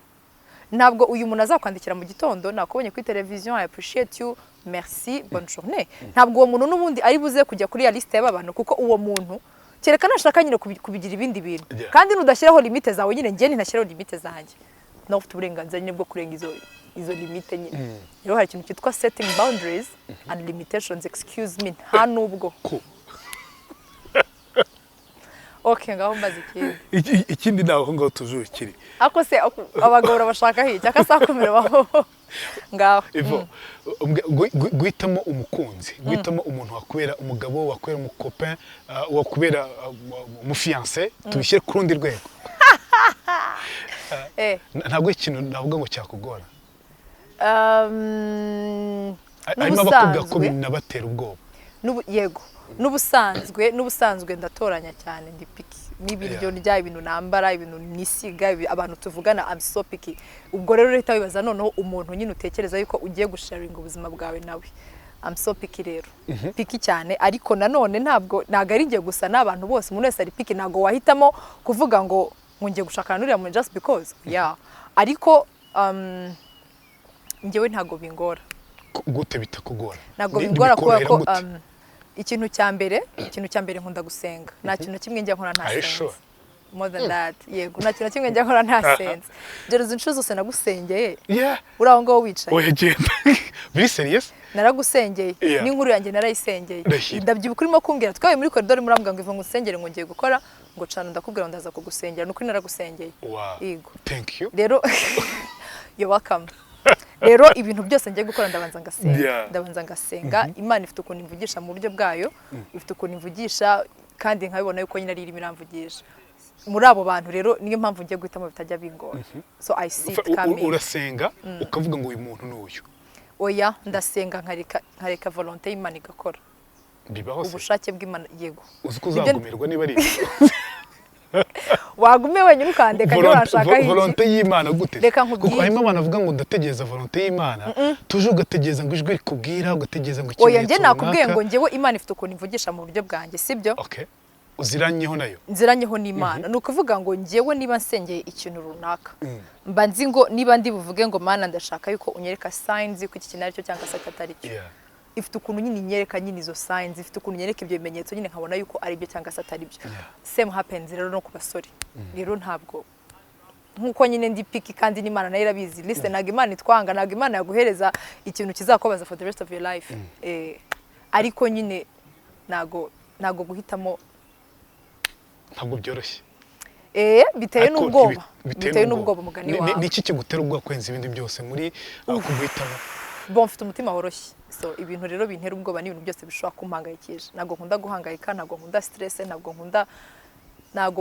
ntabwo uyu muntu azakwandikira mu gitondo nakubonye kuri television I appreciate you merci bonne journée ntabwo uwo muntu nubundi ari buze kujya kuri ya liste y'abantu kuko uwo muntu kereka nashaka nyine kubigira ibindi bintu kandi nudashyiraho limite zawe nyine njye ntashyiraho limite zanjye no ufite uburenganzira nyine bwo kurenga izo limite nyine rero hari ikintu cyitwa setting boundaries and limitations excuse me nta nubwo okay ngaho mbaze ikindi naho ngaho tujuru kiri ako se abagabo bashaka hirya akasakumira baho ngaho guhitamo umukunzi guhitamo umuntu wakubera umugabo wakubera umucopain wakubera umufiancé tubishyire ku rundi rwego ntabwo ikintu navuga ngo cyakugora arimo abakubwira ko binabatera ubwoba yego n'ubusanzwe ndatoranya cyane ndi piki n'ibiryo ndya ibintu nambara ibintu nisiga abantu tuvugana I'm so picky ubwo rero leta wibaza noneho umuntu nyine utekereza yuko ugiye gusharinga ubuzima bwawe nawe I'm so picky rero picky cyane ariko nanone ntabwo ari ngiye gusa n'abantu bose umuntu wese ari picky ntago wahitamo kuvuga ngo ngiye gushakana n'uriya muntu just because ariko njyewe ntago bingora gute bitakugora ntago bingora kubera ko ikintu cya mbere nkunda gusenga nta kintu kimwe njya nkora nta sense more than that yego nta kintu kimwe njya nkora nta sense ngero zinshuro zose nagusengeye uraho ngaho wicaye oya genda biri serious naragusengeye n'inkuru yanjye narayisengeye ndabyibuka urimo kumbwira twawe muri koridoro murambwa ngo iva ngusengere ngo ngiye gukora ngo cana ndakubwira ndaza kugusengera nuko naragusengeye yego thank you rero you're welcome rero ibintu byose ngiye gukora ndabanza ngasenga Imana ifite ukuntu imvugisha mu buryo bwayo ifite ukuntu imvugisha kandi nkabibona yuko nyine ari irimo iramvugisha muri abo bantu rero niyo mpamvu ngiye guhitamo bitajya bingora so I see coming urasenga ukavuga ngo uyu muntu n'uyu oya ndasenga nkareka volonté y'Imana igakora bibaho se ubushake bw'Imana yego uzi ko uzagumirwa niba ari wagume wenyine ukandeka niba urashaka iki volonté y'Imana gute kuko harimo abantu bavuga ngo ndategereza volonté y'Imana tuje ugategereza ngo ijwi rikubwira ugategereza ngo ikintu oya njye nakubwiye ngo njyewe Imana ifite ukuntu imvugisha mu buryo bwanjye sibyo okay uziranyeho nayo nziranyeho n'Imana ni ukuvuga ngo njyewe niba nsengeye ikintu runaka mba nzi ngo niba ndi buvuge ngo Mana ndashaka yuko unyereka signs yuko iki kintu ari cyo cyangwa se atari cyo ifite ukuntu nyine inyereka nyine izo signs ifite ukuntu inyereka ibyo bimenyetso nyine nkabona yuko ari byo cyangwa se atari byo same happens rero no ku basore rero ntabwo nkuko nyine ndi picky kandi n'Imana nayo irabizi listen ntabwo Imana itwanga ntabwo Imana yaguhereza ikintu kizakubaza for the rest of your life ariko nyine ntabwo guhitamo ntabwo byoroshye biteye n'ubwoba mugani wawe ni iki kigutera ubwoba kwenza ibindi byose muri kuguhitamo bon mfite umutima woroshye so ibintu rero bintera ubwoba n'ibintu byose bishobora kumpangayikisha ntabwo nkunda guhangayika ntabwo nkunda stress ntabwo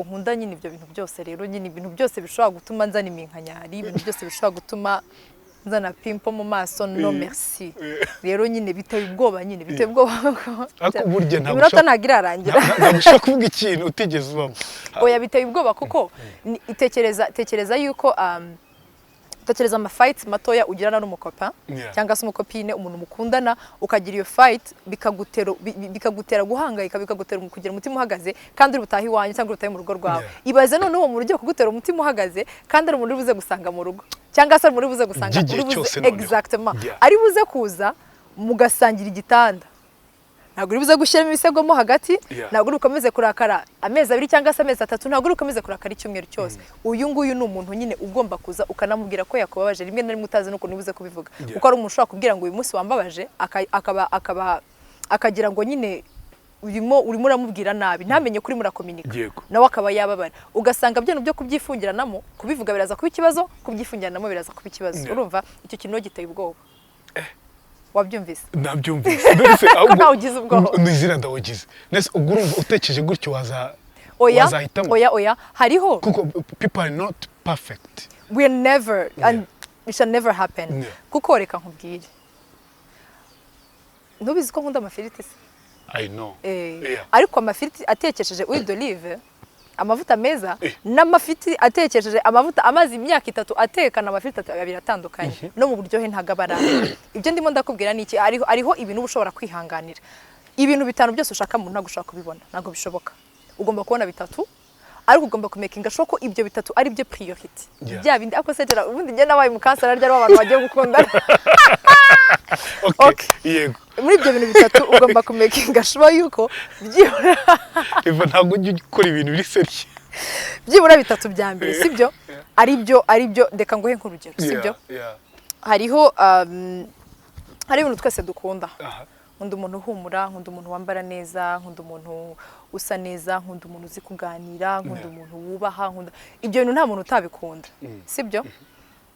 nkunda nyine ibyo bintu byose rero nyine ibintu byose bishobora gutuma nzana iminkanyari ibintu byose bishobora gutuma nzana pimpo mu maso no merci rero nyine biteye ubwoba nyine biteye ubwoba ariko burya ntabwo iminota ntagira arangira ntabwo ushaka kuvuga ikintu utigeze ubamo oya biteye ubwoba kuko tekereza yuko tekereza amafights matoya ugirana n'umukopa cyangwa se umukopine umuntu mukundana ukagira iyo fight bikagutera guhangayika bikagutera kugira umutima uhagaze kandi uri butahi wanyu cyangwa utahi mu rugo rwawe ibaze none uwo muntu ugiye kugutera umutima uhagaze kandi ari umuntu uri buze gusanga mu rugo cyangwa se muri buze gusanga exactement ari buze kuza mugasangira igitanda ntabwo uri buze gushyiramo ibisego mo hagati ntabwo uri bukomeze kurakara amezi 2 cyangwa se amezi 3 ntabwo uri bukomeze kurakara icyumweru cyose uyu nguyu ni umuntu nyine ugomba kuza ukanamubwira ko yakubabaje rimwe na rimwe utazi nuko nibuze kubivuga kuko ari umuntu ushobora kubwira ngo uyu munsi wambabaje akagira ngo nyine urimo uramubwira nabi ntamenye kuri murakominika nawe akaba yababara ugasanga byo byo kubyifungiranamo kubivuga biraza kuba ikibazo kubyifungiranamo biraza kuba ikibazo urumva icyo kintu giteye ubwoba wabyumvise nabyumvise ndetse ahubwo ugize ubwoba nizira ndawagize nese ubwo urumva utekereje gutyo wazahitamo oya hariho kuko people are not perfect we are never and it shall never happen kuko reka nkubwire ntubizi ko nkunda amafiriti se I know ariko amafiriti atekesheje huile d'olive amavuta meza n'amafiti atekesheje amavuta amazi imyaka 3 atekana amafiti 2 atandukanye no mu buryohe ntagabara ibyo ndimo ndakubwira niki ariho ibintu ubushobora kwihanganira ibintu bitanu byose ushaka mu ntago ushaka kubibona ntago bishoboka ugomba kubona bitatu ariko ugomba kumekinga shoko ibyo bitatu ari byo priority bya bindi ako setera ubundi nge nabaye mu kansara rya abantu bagiye gukundana okay yego muri ibyo bintu bitatu ugomba kumekinga shuba yuko byibura ivo ntabwo ujye ukora ibintu biri seriye byibura bitatu bya mbere sibyo ari byo ndeka ngohe nk'urugero sibyo hariho hari ibintu twese dukunda nkunda umuntu uhumura nkunda umuntu wambara neza nkunda umuntu usa neza nkunda umuntu uzi kuganira nkunda umuntu wubaha nkunda ibyo bintu nta muntu utabikunda sibyo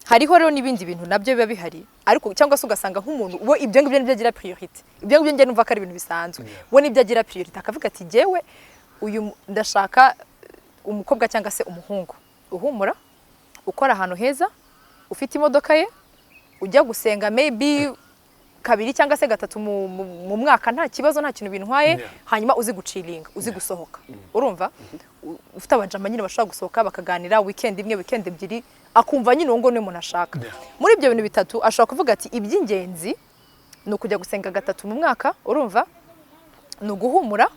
hariho rero n'ibindi bintu nabyo biba bihari ariko cyangwa se ugasanga nk'umuntu we ibyo ngibyo nibyo agira priority ibyo ngibyo nge numva ko ari ibintu bisanzwe we nibyo agira priority akavuga ati jewe uyu ndashaka umukobwa cyangwa se umuhungu uhumura ukora ahantu heza ufite imodoka ye ujya gusenga maybe 2 cyangwa se 3 mu mwaka nta kibazo nta kintu bintwaye hanyuma uzi gucilinga uzi gusohoka urumva ufite abajama nyine bashaka gusohoka bakaganira weekend imwe weekend ebyiri akumva nyine ngo ni umuntu ashaka muri ibyo bintu bitatu ashaka kuvuga ati iby'ingenzi ni ukujya gusenga 3 mu mwaka urumva ni uguhumura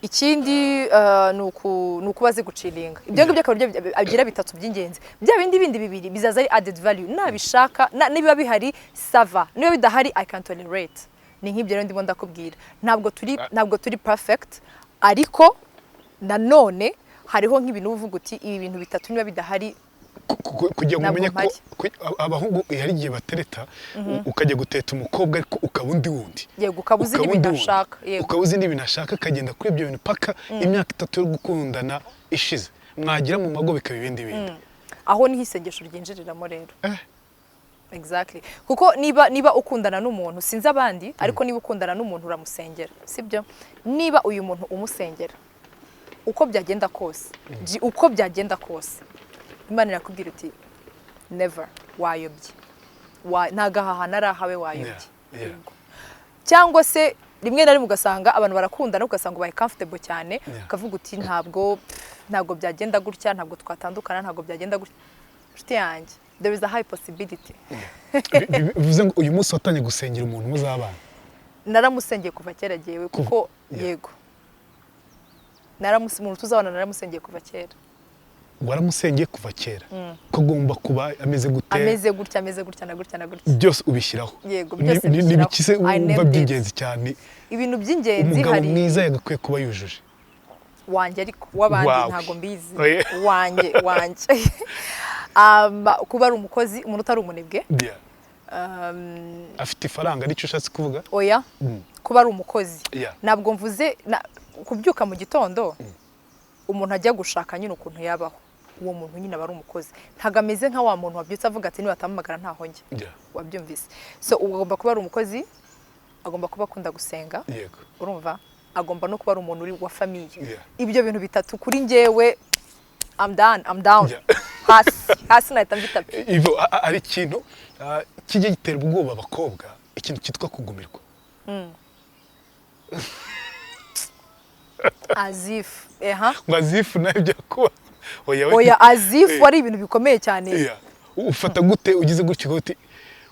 ikindi ni ukubazi gucilinga ibyo ngibyo akaba agira bitatu by'ingenzi bya bindi bibiri bizaza ari added value nabishaka niba bihari sava niba bidahari I can tolerate ni nk'ibyo rero ndimo ndakubwira ntabwo turi perfect ariko nanone hariho nk'ibintu uvuga uti ibi bintu bitatu niba bidahari kugira ngo umenye ko abahungu hari igihe batereta ukajya guteta umukobwa ariko ukaba wundi yego ukabuzi n'ibintu ashaka yego ukabuzi n'ibintu ashaka kagenda kuri ibyo bintu paka imyaka 3 yo gukundana ishize mwagira mu mago bikaba ibindi bindi aho ni hisengesho ryinjiriramo rero exactly kuko niba ukundana n'umuntu sinzi abandi ariko niba ukundana n'umuntu uramusengera sibyo niba uyu muntu umusengera uko byagenda kose Imana irakubwira uti never wayobye ntagahaha narahawe wayobye cyangwa se rimwe na rimwe ugasanga abantu barakundana ugasanga ubaye comfortable cyane ukavuga uti ntabwo byagenda gutya ntabwo twatandukana ntabwo byagenda gutya nshuti yanjye there is a high possibility bivuze ngo uyu munsi watanye gusengera umuntu muzabana naramusengeye kuva kera giyewe kuko yego umuntu tuzabana naramusengeye kuva kera waramusengeye kuva kera ko gomba kuba ameze gutya na gutya byose ubishyiraho yego byose nibikize umva by'ingenzi cyane ibintu by'ingenzi hari umugabo mwiza yagakwiye kuba yujuje wanjye ariko wabandi ntago mbizi wanjye kuba ari umukozi umuntu utari umunebwe afite ifaranga nicyo ushatse kuvuga oya kuba ari umukozi ntabwo mvuze kubyuka mu gitondo umuntu ajya gushaka nyine ukuntu yabaho uwo muntu nyine aba ari umukozi ntago ameze nka wa muntu wabyutse avuga ati niba atamamagara ntaho njye wabyumvise so ugomba kuba ari umukozi agomba kuba akunda gusenga urumva agomba no kuba ari umuntu uri wa famiye ibyo bintu bitatu kuri njyewe I'm down hasi nahita mbitape ivo ari ikintu kijye gitera ubwoba abakobwa ikintu cyitwa kugumirwa. Azif ngo azifu nayo byakuba oya azif wari ibintu bikomeye cyane. Ufata gute ugize gutyo gute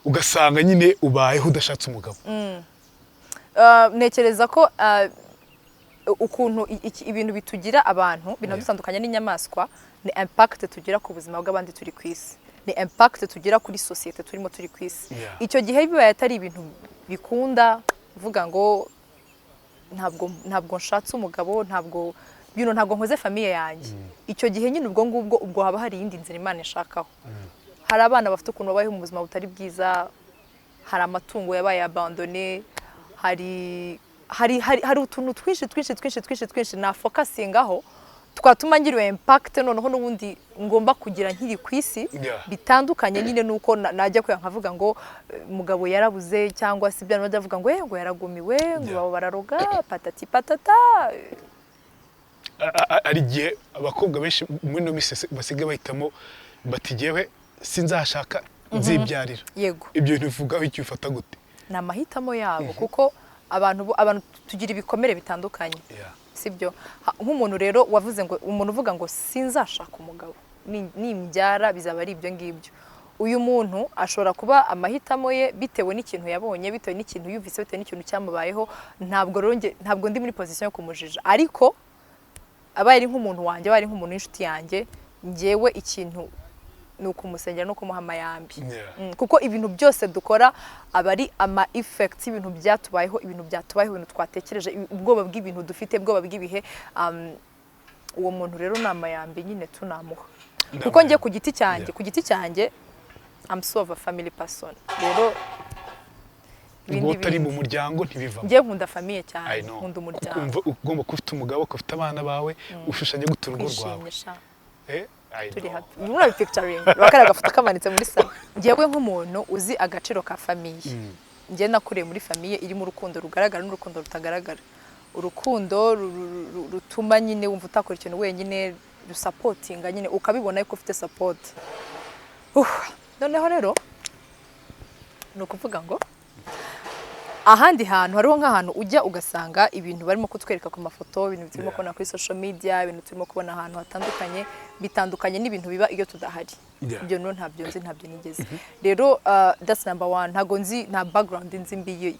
ugasanga nyine ubayeho udashatse umugabo? Nekereza ko ukuntu ibintu bitugira abantu binadutandukanye n'inyamaswa ni impact tugira ku buzima bw'abandi turi ku isi, ni impact tugira kuri societe turimo turi ku isi. Icyo gihe bibaye atari ibintu bikunda uvuga ngo ntabwo nshatse umugabo, ntabwo nkoze famille yanjye. Icyo gihe nyine ubwo haba hari iyindi nzira Imana ishakaho. Hari abana bafite ukuntu babayeho mu buzima butari bwiza, hari amatungo yabaye abandone, hari utuntu twinshi na focusingaho twatuma ngiriwe impact noneho n'ubundi ngomba kugira nkiri ku isi bitandukanye nyine nuko najya kuya nkavuga ngo umugabo yarabuze cyangwa se ibyo najya avuga ngo yaragumiwe ngo babo bararoga patati patata. Ari gihe abakobwa benshi muri no misese basigaye bahitamo batigewe sinzashaka nzibyarira. Yego. Ibyo bivuga icyo ufata gute? Na mahitamo yabo kuko abantu tugira ibikomere bitandukanye. Sibyo nk'umuntu rero wavuze ngo umuntu uvuga ngo sinzashaka umugabo nimbyara bizaba ari ibyo ngibyo. Uyu muntu ashobora kuba amahitamo ye bitewe n'ikintu yabonye, bitewe n'ikintu yumvise, bitewe n'ikintu cyamubayeho. Ntabwo ndi muri position yo kumujija, ariko abaye ari nk'umuntu wanjye, abaye ari nk'umuntu w'inshuti yanjye, ngewe ikintu ni ukumusengera no kumuha amayambi. Kuko ibintu byose dukora aba ari ama effects y'ibintu byatubayeho, ibintu twatekereje, ubwoba bw'ibintu dufite, ubwoba bw'ibihe. Uwo muntu rero ni amayambi nyine tunamuha. Kuko ngiye ku giti cyanjye I'm so of a family person. Rero ngo utari mu muryango ntibivamo. Ngiye nkunda famille cyane, nkunda umuryango. Ugomba kufite umugabo, ufite abana bawe, ushushanya gute urugo rwawe. Turi happy. Mura picturing. Bakara gafuta kamanitse muri salo. Ngiyewe nk'umuntu uzi agaciro ka famille. Ngiye nakuriye muri famille iri mu rukundo rugaragara n'urukundo rutagaragara. Urukundo rutuma nyine wumva utakora ikintu wenyine, rusupportinga nyine ukabibona yuko ufite support. Noneho rero nukuvuga ngo ahandi hantu hariho nk'ahantu ujya ugasanga ibintu barimo kutwereka ku mafoto, ibintu turimo kubona kuri social media, ibintu turimo kubona ahantu hatandukanye bitandukanye n'ibintu biba iyo tudahari. Ibyo no ntabyo nzi, ntabyo nigeze. Rero that's number one. Ntago nzi nta background nzi mbi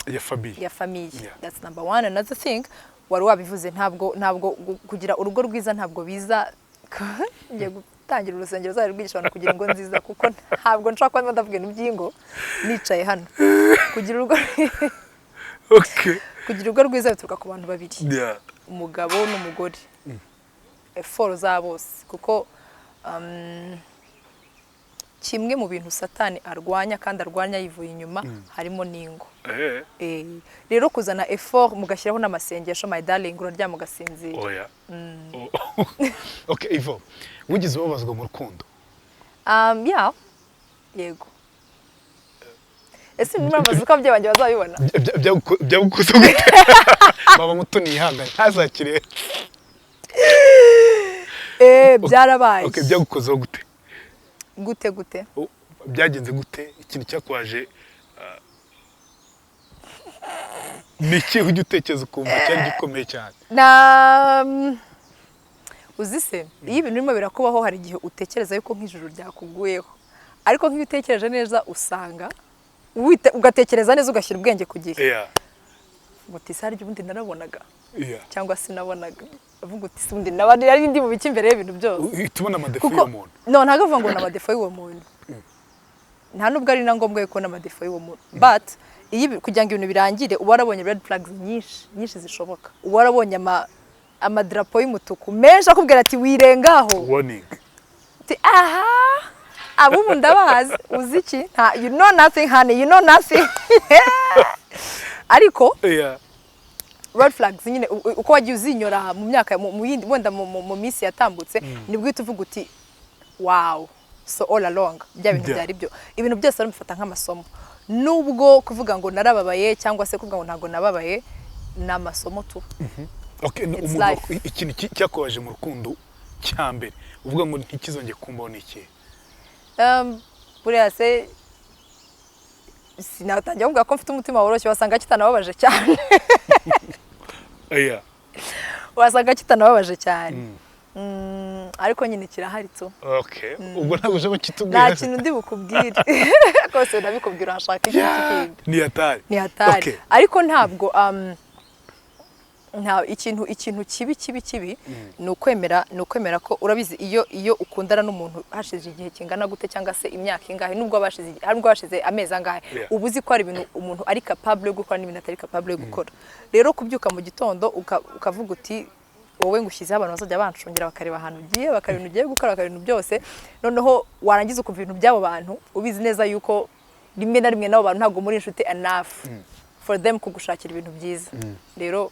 ya famille. That's number one. Another thing wari wabivuze, ntabwo kugira urugo rwiza ntabwo biza ngiye gutangira urusengero zari rwigishana kugira ngo nziza, kuko ntabwo nshaka kuba ndavuga ibyingo nicaye hano. Kugira urugo rwiza bituruka ku bantu babiri, umugabo n'umugore, effort za bose. Kuko kimwe mu bintu Satani arwanya kandi arwanya yivuye inyuma harimo n'ingo. Rero kuzana effort mugashyiraho n'amasengesho, my darling, uraryama ugasinzira. Okay, Ivo, wugize ubabazwa mu rukundo? Yego. Ese muramaze ko byabanje bazabibona? Byagukoze gute? Baba mutoni yihanganye ntazakire. Byarabaye. Okay, byagukoze gute? Gute? Byagenze gute? Ikintu cyakwaje niki ujye utekereza ukumva cyari gikomeye cyane? Uzise iyo ibintu birimo birakubaho hari igihe utekereza yuko nk'ijuru ryakuguyeho, ariko nk'iyo utekereje neza usanga ugatekereza neza ugashyira ubwenge ku gihe. Muti sarije ubundi narabonaga cyangwa sinabonaga, avuga uti ubundi nabandi ari ndi mu biki imbere y'ibintu byose. Tubona amadefo y'umuntu. No, ntago avuga ngo n'amadefo y'uwo muntu. Nta nubwo ari na ngombwa yuko n'amadefo y'uwo muntu. But iyo kugira ngo ibintu birangire uba warabonye red flags nyinshi zishoboka. Uba warabonye amadrapo y'umutuku menshi akubwira ati wirengaho. Warning. Aha. Abubu ndabazi uzi iki? You know nothing honey, you know nothing. Ariko red flags nyine uko wagiye uzinyora mu myaka mu yindi wenda mu minsi yatambutse nibwo uvuga uti wow, so all along bya bintu byari byo. Ibintu byose arabifata nk'amasomo. Nubwo kuvuga ngo narababaye cyangwa se kuvuga ngo ntago nababaye n'amasomo tu. Okay, ikintu cyakobaje mu rukundo cyambere uvuga ngo ntikizonge kumbaho niki? Buriya se sinatangiye kuvuga ko mfite umutima woroshye wasanga kitanababaje cyane wasanga kitanababaje cyane ariko nyine kirahari to okay ubwo ntabwo uje bakitubwira nta kintu ndi bukubwire kose ndabikubwira hashaka ikindi ni hatari ariko ntabwo nta ikintu kibi ni ukwemera ko urabizi iyo ukundana n'umuntu hashize igihe kingana gute cyangwa se imyaka ingahe nubwo bashize amezi angahe ubuzi ko ari ibintu umuntu ari capable yo gukora n'ibintu atari capable yo gukora rero kubyuka mu gitondo ukavuga uti wowe ngushyize abantu bazajya banshungira bakareba ahantu ugiye bakareba ibintu ugiye gukora bakareba ibintu byose noneho warangiza ukumva ibintu by'abo bantu ubizi neza yuko rimwe na rimwe n'abo bantu ntabwo muri inshuti enough for them kugushakira ibintu byiza rero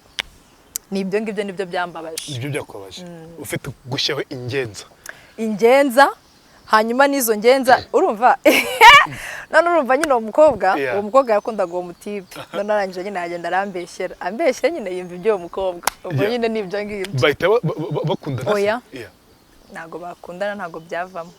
nibyo ngibyo nibyo byambabaje nibyo byakubabaje ufite gushyiraho ingenza hanyuma n'izo ngenza urumva none urumva nyine uwo mukobwa yakundaga uwo mutipe none arangije nyine agenda ambeshyera nyine yumva ibyo uwo mukobwa ubwo nyine nibyo ngibyo bahita bakundana oya ntabwo bakundana ntabwo byavamo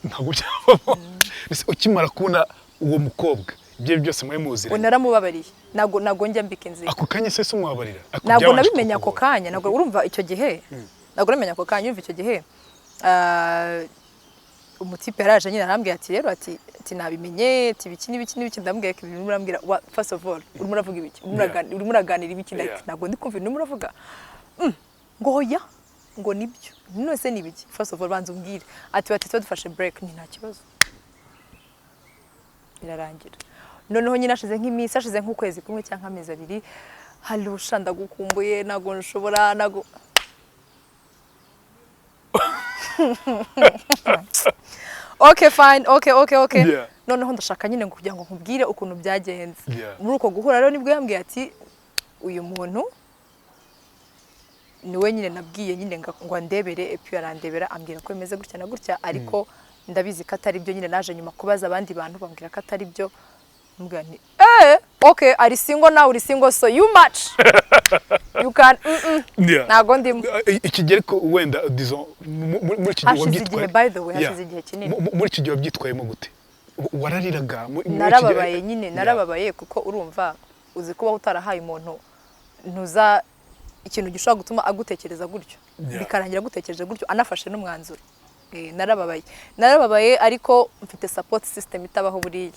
ukimara kubona uwo mukobwa ibyo byose muri muzira naramubabariye ntabwo njya mbika inzira ako kanya se umwabarira ntabwo nabimenya ako kanya ntabwo urumva icyo gihe ntabwo nabimenya ako kanya urumva icyo gihe umutipe yaraje nyine arambwira ati rero ati nabimenye ati ibiki n'ibiki ndambwira ko ibintu murambwira first of all urimo uravuga ibiki urimo uraganira ibiki ntabwo ndi kumva ibintu muravuga ngo hoya ngo nibyo none se nibiki first of all banza umbwire ati dufashe break ni nta kibazo birarangira noneho nyine ashize nk'iminsi ashize nk'ukwezi kumwe cyangwa amezi abiri halusha ndagukumbuye ntabwo nshobora okay fine okay noneho ndashaka nyine kugira ngo nkubwire ukuntu byagenze muri uko guhura rero nibwo yambwiye ati uyu muntu niwe nyine nabwiye nyine ngo andebere epi arandebera ambwira ko bimeze gutya na gutya ariko ndabizi ko atari byo nyine naje nyuma kubaza abandi bantu bambwira ko atari byo mbwira nti okay ari single now uri single so you match you can nago ndimo ikigere ko wenda disons muri iki gihe wabyitwaye by the way hashize igihe kinini muri iki gihe wabyitwayemo gute warariraga narababaye nyine narababaye kuko urumva uzi kuba utarahaye umuntu ntuza ikintu gishobora gutuma agutekereza gutyo bikarangira gutekereje gutyo anafashe n'umwanzuro narababaye ariko mfite support system itabaho buriya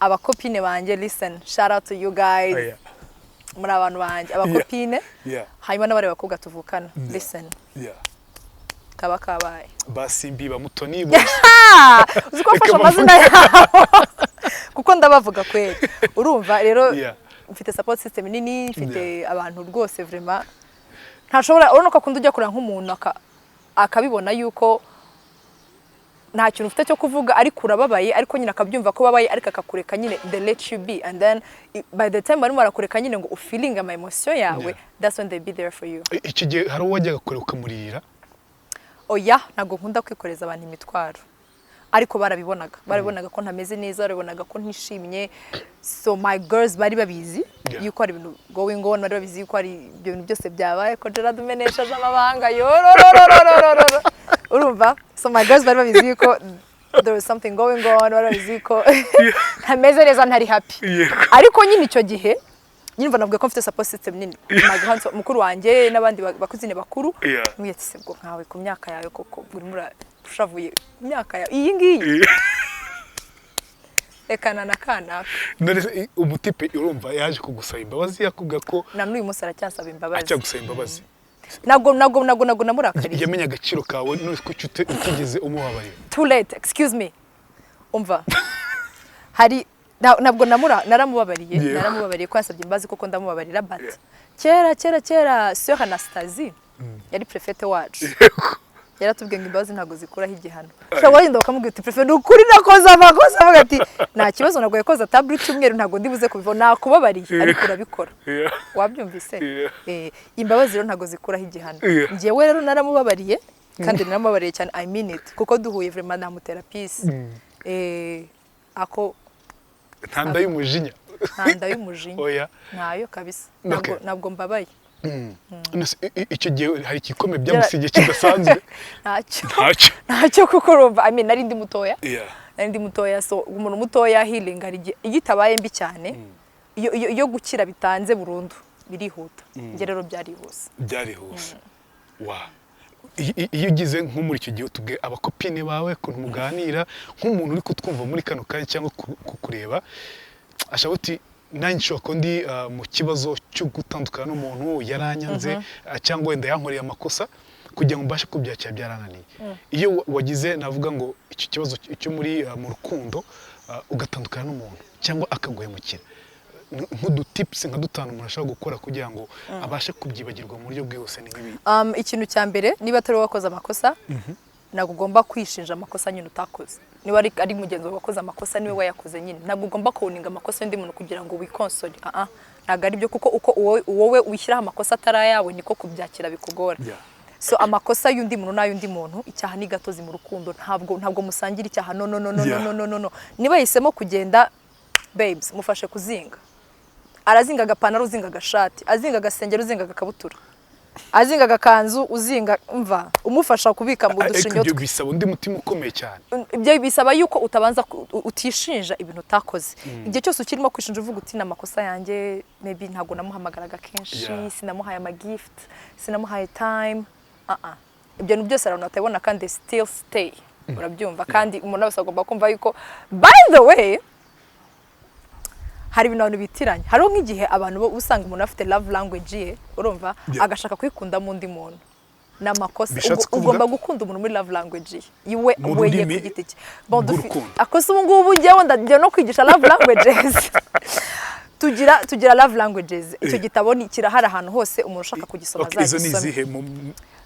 abakopine banje listen shout out to you guys muri abantu banje abakopine hanyuma n'abari bakobwa tuvukana listen kabaye basimbi bamutoni bose uziko afasha amazina yabo kuko ndabavuga kweli urumva rero mfite support system nini mfite abantu rwose vraiment ntashobora urabona ko akunda ujya kuranga nk'umuntu akabibona yuko nta kintu ufite cyo kuvuga ariko urababaye ariko nyine akabyumva ko babaye ariko akakureka nyine they let you be and then by the time barimo barakureka nyine ngo ufeeling ama emotion yawe that's when they be there for you iki gihe hari uwajyaga kure ukamurira oya ntabwo nkunda kwikoreza abantu imitwaro ariko barabibonaga ko ntameze neza barabibonaga ko ntishimye so my girls bari babizi yuko ari ibintu going on bari babizi yuko ari ibyo bintu byose byabaye ko Gerard umenesheje amabanga yororororororo urumva so my girls bari babizi yuko there was something going on bari babizi yuko ntameze neza ntari happy ariko nyine icyo gihe nyumva navuga ko mfite support system nini magahanso mukuru wanje n'abandi bakuzine bakuru mwiyetse sebwo nkawe ku myaka yawe koko buri murashavuye imyaka yawe iyi ngiyi ekana nakana none umutipe urumva yaje kugusaba imbabazi yakubwa ko na n'uyu munsi aracyasaba imbabazi acyagusaba imbabazi nago namurakariye yamenye agaciro kawe none ko utigeze umubabarira too late excuse me umva hari nabwo naramubabariye ko yasabye imbabazi koko ndamubabarira but kera Sœur Anastasie yari prefete wacu yaratubwiye ngo imbabazi ntago zikuraho igihano cyangwa yenda bakamubwira ati prefete ukuri nakoze amakosa avuga ati nta kibazo nagoye koza tablet cyumweru ntago ndibuze kubivona nakubabariye ariko urabikora wabyumvise imbabazi rero ntago zikuraho igihano ngiye rero naramubabariye kandi naramubabariye cyane I mean it kuko duhuye vraiment namutera peace ako ntanda y'umujinya oya nayo kabisa nabwo mbabaye icyo gihe hari igikombe byamusigiye kidasanzwe ntacyo kuko urumva I mean nari ndi mutoya ndi mutoya, so umuntu mutoya healing ari igitabaye mbi cyane iyo gukira bitanze burundu birihuta. Nge rero byarihuse. Wa iyo ugize nko muri icyo gihe tubwe abakopine bawe kuntu muganira nk'umuntu uri kutwumva muri kano kanya cyangwa kukureba ashaka uti nanjye ko ndi mu kibazo cyo gutandukana n'umuntu yaranyanze cyangwa wenda yankoreye amakosa kugira ngo mbashe kubyakira byarananiye. Iyo wagize navuga ngo icyo kibazo cyo muri mu rukundo ugatandukana n'umuntu cyangwa akaguhemukira, nk'udutips nka dutanu umuntu ashobora gukora kugira ngo abashe kubyibagirwa mu buryo bwihuse n'ibindi. Ikintu cya mbere, niba atari wakoze amakosa ntabwo ugomba kwishinja amakosa nyine utakoze. Niba ari mugenzi wakoze amakosa niwe wayakoze nyine, ntabwo ugomba kuwuninga amakosa y'undi muntu kugira ngo wikonsole. Ntabwo ari byo, kuko uko wowe wishyiraho amakosa atari ayawe niko kubyakira bikugora. So amakosa y'undi muntu n'ay'undi muntu, icyaha ni gatozi mu rukundo, ntabwo musangira icyaha. No. Niba yisemo kugenda, babes, mufashe kuzinga. Arazinga agapantaro, uzinga agashati, azinga agasengero, uzinga agakabutura, azinga agakanzu, uzinga mva, umufasha kubika mu dushinyo. Ibyo bisaba undi mutima ukomeye cyane. Ibyo bisaba yuko utabanza utishinja ibintu utakoze. Igihe cyose ukirimo kwishinja uvuga uti n'amakosa yanjye, maybe ntago namuhamagaraga kenshi, sinamuhaye ama gift, sinamuhaye time. Ibyo byose abantu batabona kandi still stay. Urabyumva? Kandi umuntu wese agomba kumva yuko, by the way, hari ibintu bitiranye. Hariho nk'igihe abantu usanga umuntu afite love language ye, urumva, agashaka kwikunda mu ndi muntu. N'amakosa. Ugomba gukunda umuntu muri love language ye. Iwe weye ku giti cye. Akosa ubu ngubu njyewe ndagiye no kwigisha love languages. Tugira love languages. Icyo gitabo kirahari ahantu hose umuntu ushaka kugisoma azagisome.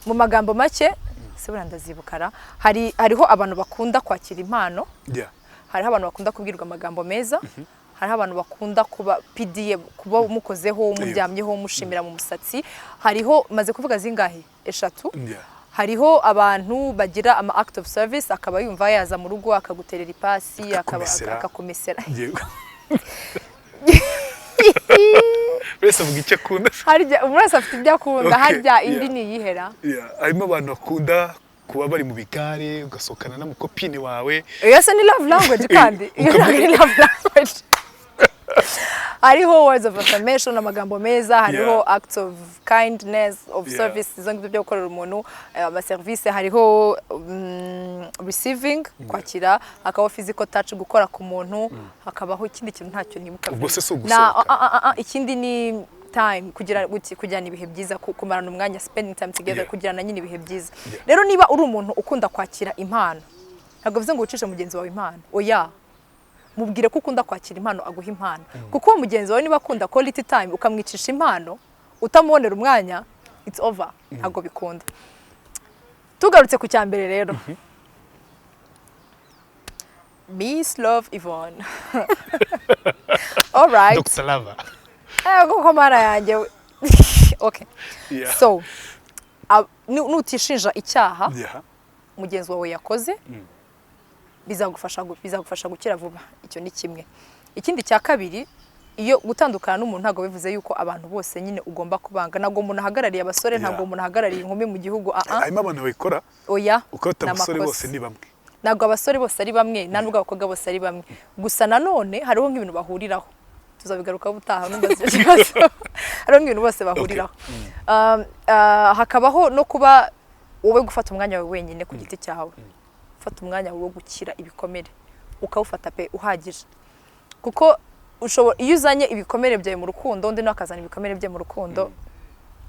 Mu magambo make, se buranda zibukara, hariho abantu bakunda kwakira impano. Hariho abantu bakunda kubwirwa amagambo meza. Hariho abantu bakunda kuba PDA, kuba mukozeho, umuryamyeho, mushimira mu musatsi. Hariho maze kuvuga zingahe? 3. Hariho abantu bagira ama act of service, akaba yumva yaza mu rugo akaguterera ipasi, akakomesera. Wese avuga icyo akunda. Harya umurasa afite ibyo akunda, harya indi ni yihera. Harimo abantu bakunda kuba bari mu bigare, ugasokana n'umukopine wawe. Yose ni love language kandi. Ni love language. Hariho words of affirmation, amagambo meza, hariho acts of kindness, of service, izo ngibyo byo gukorera umuntu, ama service, hariho receiving, kwakira, akaho physical touch, gukora ku muntu, hakabaho ikindi kintu ntacyo nibuka. Ubwo se gusohoka. Ikindi ni time, kujyana ibihe byiza, kumarana umwanya, spending time together, kugirana nyine ibihe byiza. Rero niba uri umuntu ukunda kwakira impano, ntabwo bivuze ngo ucishe mugenzi wawe impano. Oya. Mubwire ko ukunda kwakira impano, aguha impano. Kuko mugenzi wawe niba akunda quality time ukamwicisha impano, utamubonera umwanya, it's over. Ntabwo bikunda. Tugarutse ku cyambere rero. Miss Love Yvonne. All right. Dr. Lava. Kuko mara yanjye. Okay. So, nutishinja icyaha mugenzi wawe yakoze, bizagufasha gukira vuba. Icyo ni kimwe. Ikindi cya kabiri, iyo gutandukana n'umuntu ntago bivuze yuko abantu bose nyine ugomba kubanga. Ntago umuntu ahagarariye abasore, ntago umuntu ahagarariye inkumi mu gihugu. Harimo abantu babikora. Oya. Uko abasore bose ni bamwe. Ntago abasore bose ari bamwe, ntabwo abakobwa bose ari bamwe. Gusa nanone hariho nk'ibintu bahuriraho. Tuzabigaruka butaha n'umbaze ikibazo. Hariho nk'ibintu bose bahuriraho. Hakabaho no kuba wowe gufata umwanya wawe wenyine ku giti cyawe. Fata umwanya wo gukira ibikomere, ukawufata pe uhagije. Kuko iyo uzanye ibikomere byawe mu rukundo, undi nawe akazana ibikomere bye mu rukundo,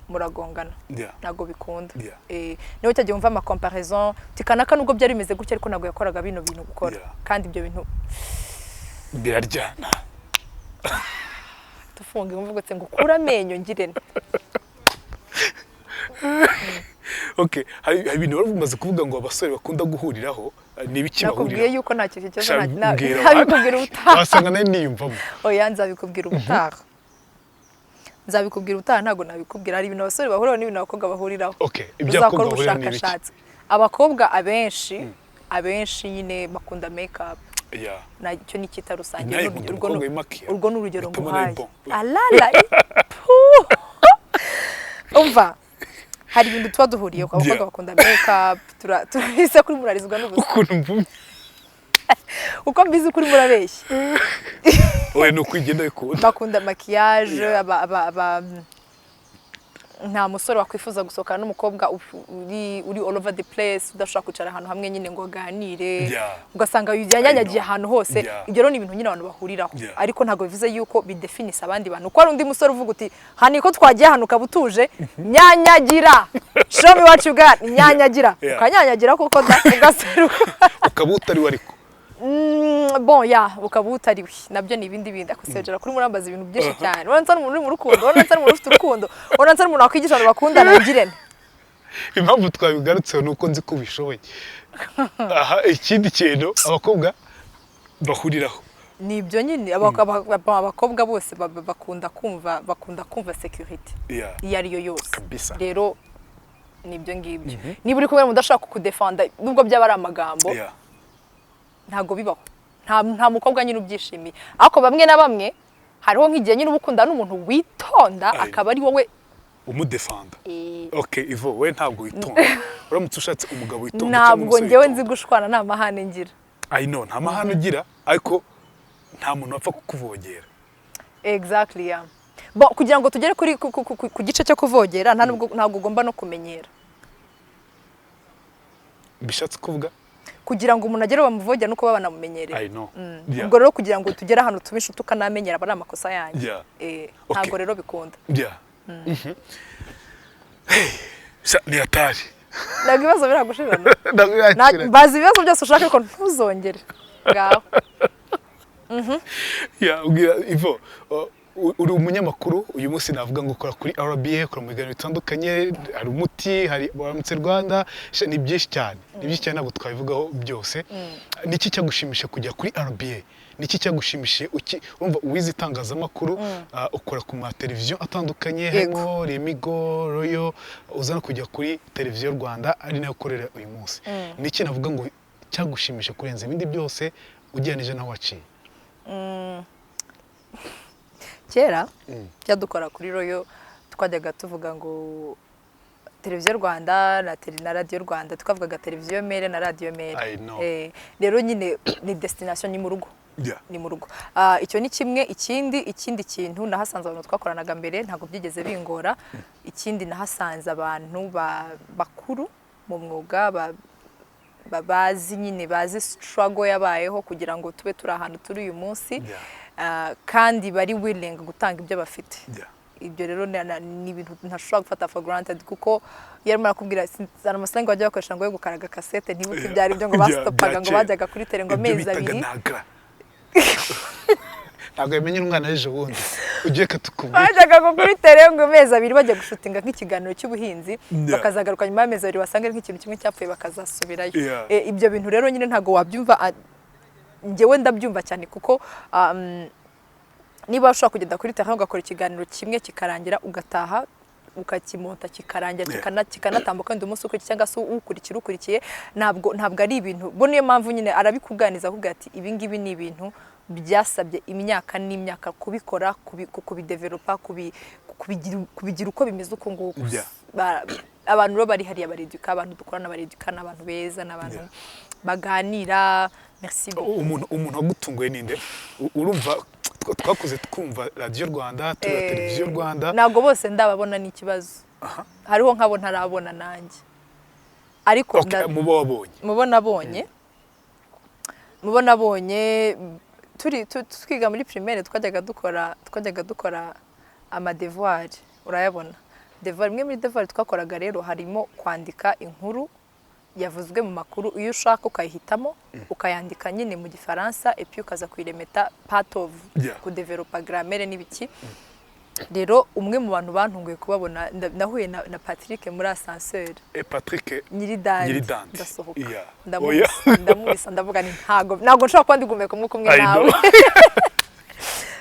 muragongana. Ntago bikunda. Niyo cyagiye umva ama comparison, tikanaka nubwo byari bimeze gutya ariko nago yakoraga bino bintu gukora. Kandi ibyo bintu biraryana. Tufunge umvuga ngo kura amenyo ngirene. Okay, hari ibintu bavuze kuvuga ngo abasore bakunda guhuriraho, ni ibiki bahurira. Nakubwiye yuko ntacyo kibazo nabikubwira ubutaha. Wasanga nari niyumvamo. Oya, nzabikubwira ubutaha. Nzabikubwira ubutaha, ntago nabikubwira. Hari ibintu abasore bahuriraho n'ibintu abakobwa bahuriraho. Okay, ibyakobwa bahurira ni ibiki? Abakobwa abenshi nyine bakunda makeup. Nacyo ni kita rusange. Urwo n'urugero nguhaye. Alala. Umva. Hari ibintu tuba duhuriye ko abakobwa bakunda makeup, turahise kuri murarizwa n'ubusa. Ukuntu mvumye. uko mbizi kuri murabeshya we no kwigenda bikunda bakunda maquillage nta musore wakwifuza gusohokana n'umukobwa uri all over the place udashaka kwicara ahantu hamwe nyine ngo ganire ugasanga yanyanyagiye ahantu hose ibyo rero ni ibintu nyine abantu bahuriraho ariko ntago bivuze yuko bidefinisa abandi bantu uko ari undi musore uvuga uti hani ko twagiye hano kabutuje nyanyagira show me what you got nyanyagira ukanyanyagira kuko ugaseruka ukabutari wariko bon ukaba utariwe nabyo ni ibindi bindi akusejera kuri murambaza ibintu byinshi cyane uranza umuntu uri mu rukundo uranza umuntu ufite urukundo uranza umuntu wakwigisha abantu bakundana ngirene impamvu twabigarutseho nuko nzi ko bishoboye aha ikindi kintu abakobwa bahuriraho nibyo nyine abakobwa bose bakunda kumva security iyo ariyo yose rero nibyo ngibyo niba uri kubera mudashaka kudefenda nubwo byaba ari amagambo ntago bibaho nta mukobwa nyine ubyishimiye ariko bamwe na bamwe hariho nk'igihe nyine ubukunda n'umuntu witonda akaba ari wowe umudefenda okay Ivo we ntabwo witonda uramutse ushatse umugabo witonda ntabwo ngewe nzi gushwana nta mahane ngira I know nta mahane ugira ariko nta muntu wapfa kukuvogera exactly bon kugira ngo tugere kuri ku gice cyo kuvogera ntabwo ugomba no kumenyera bishatse kuvuga kugira ngo umuntu agere bamuvogera nuko baba banamumenyereye ubwo rero kugira ngo tugere ahantu tubishe tukanamenyera aba ari amakosa yanjye ntabwo rero bikunda ni atari ntabwo ibibazo biragushirana bazi ibibazo byose ushaka ko ntuzongere ngaho Ivo uri umunyamakuru uyu munsi navuga ngo ukora kuri RBA ukora mu biganiro bitandukanye hari umuti hari baramutse Rwanda ni byinshi cyane ntabwo twabivugaho byose niki cyagushimisha kujya kuri RBA niki cyagushimishe urumva uwize itangazamakuru ukora ku ma televiziyo atandukanye harimo Remigo Royo uzana kujya kuri televiziyo Rwanda ari nayo ukorera uyu munsi niki navuga ngo cyagushimisha kurenza ibindi byose ugereranije naho waciye kera cyadukora kuri Royo twajyaga tuvuga ngo televiziyo Rwanda na radio Rwanda tukavuga televiziyo Mere na radio Mere rero nyine ni destination ni mu rugo ni mu rugo icyo ni kimwe ikindi kintu nahasanze abantu twakoranaga mbere ntago byigeze bingora ikindi nahasanze abantu bakuru mu mwuga bazi nyine bazi struggle yabayeho kugira ngo tube turi ahantu turi uyu munsi kandi bari willing gutanga ibyo bafite ibyo rero ni ibintu ntashobora gufata for granted kuko yarimo arakubwira zana amasango bajya bakoresha ngo yo gukaraga cassette ntibuke byari byo ngo bastopaga ngo bajyaga kuri tele ngo amezi abiri ntabwo yamenye umwana ejo bundi ugiye katukubwira bajyaga kuri tele ngo amezi abiri bajya gushutinga nk'ikiganiro cy'ubuhinzi bakazagaruka nyuma y'amezi abiri basanga nk'ikintu kimwe cyapfuye bakazasubirayo ibyo bintu rero nyine ntago wabyumva njyewe ndabyumva cyane kuko niba ushobora kugenda kuri tele ugakora ikiganiro kimwe kikarangira ugataha ukakimonta kikarangira kikanatambuka ndi umunsi ukurikiye cyangwa se ukurikiye ntabwo ari ibintu bo niyo mpamvu nyine arabikuganiza akubwira ati ibi ngibi ni ibintu byasabye imyaka n'imyaka kubikora kubidevelopa kubigira uko bimeze uko nguko abantu rero bari hariya bareduka abantu dukorana bareduka n'abantu beza n'abantu baganira merci umuntu wagutunguye ninde urumva twakoze twumva radio Rwanda tura televiziyo Rwanda nago bose ndababona n'ikibazo hariho nkabo ntarabona nanjye ariko mubona abonye twiga muri primaire twajyaga dukora ama devoir urayabona devoir imwe muri devoir twakoraga rero harimo kwandika inkuru yavuzwe mu makuru iyo ushaka ukayihitamo ukayandika nyine mu gifaransa et puis ukaza kwiremeta part of kudevelopa grammaire n'ibiki rero umwe mu bantu bantunguye kubabona nahuye na Patrick muri ascenseur Patrick Nyiridandi ndasohoka ndamubisa ndavuga ni ntago nshobora kuba ndigumeka umwe nawe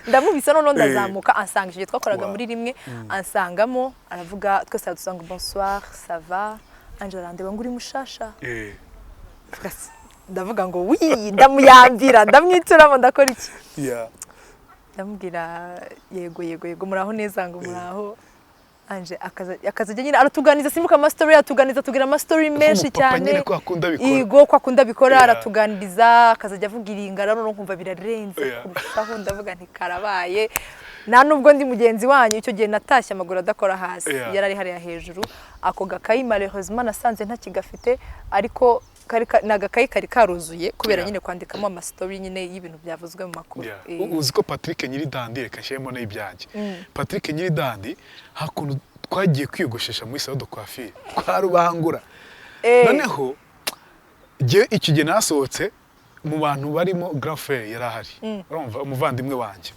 ndamubisa none ndazamuka ansanga je twakoraga muri rimwe ansangamo aravuga twese dusanga bonsoir ça va Angela ndeba nguri mushasha ndavuga ngo wi ndamuyambira ndamwituramo ndakora iki ndamubwira yego muraho neza ngo muraho anje akazajya nyine aratuganiza simbuka ama story atuganiza tugira ama story menshi cyane yego kwa kunda bikora aratuganiriza akazajya avuga iringara no kumva birarenze kurushaho ndavuga nti karabaye nta nubwo ndi mugenzi wanyu icyo gihe natashye amaguru adakora hasi yarari hariya hejuru ako gakayi malheureusement nasanze ntakigafite ariko nagakayi kari karuzuye kubera nyine kwandikamo ama story nyine y'ibintu byavuzwe mu makuru uzi ko Patrick Nyiridandi reka shemo n'ibyanjye Patrick Nyiridandi hakuntu twagiye kwiyogoshesha muri salon de coiffure kwa Rubangura noneho je iki gihe nasohotse mu bantu barimo grand frère yarahari urumva umuvandimwe wanje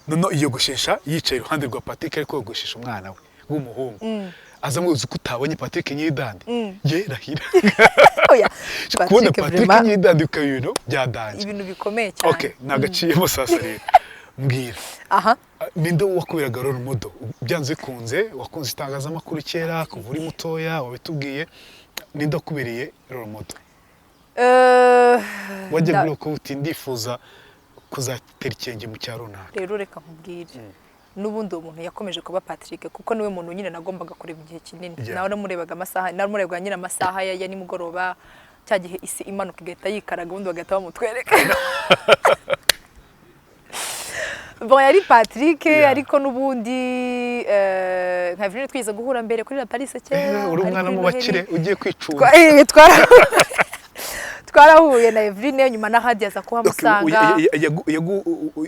none iyogoshesha yicaye iruhande rwa Patrick ariko yogoshesha umwana we w'umuhungu aza muzi kutabonye Patrick Nyiridandi yerahira oya kubona Patrick Nyiridandi ukabino byadanje ibintu bikomeye cyane okay nagaciyemo sasa rero mbwira ninde wakubiraga role model byanze kunze wakunze itangazamakuru kera kuva uri mutoya wabitubwiye ninde akubiriye role model wajye guruko uti ndifuza kuzatera ikenge mu cyaro runaka rero reka nkubwire nubundi umuntu yakomeje kuba Patrick kuko niwe muntu nyine nagombaga kureba igihe kinini nawe namurebaga amasaha namurebaga nyine amasaha ya nimugoroba cyagihe isi imanuka igahita yikaraga ubundi bagahita bamutwereka bon yari Patrick ariko nubundi nka vile twiza guhura mbere kuri la Paris cyera uri umwana mu bakire ugiye kwicunga twarahuye na Evrine nyuma na Hadi aza kuhamusanga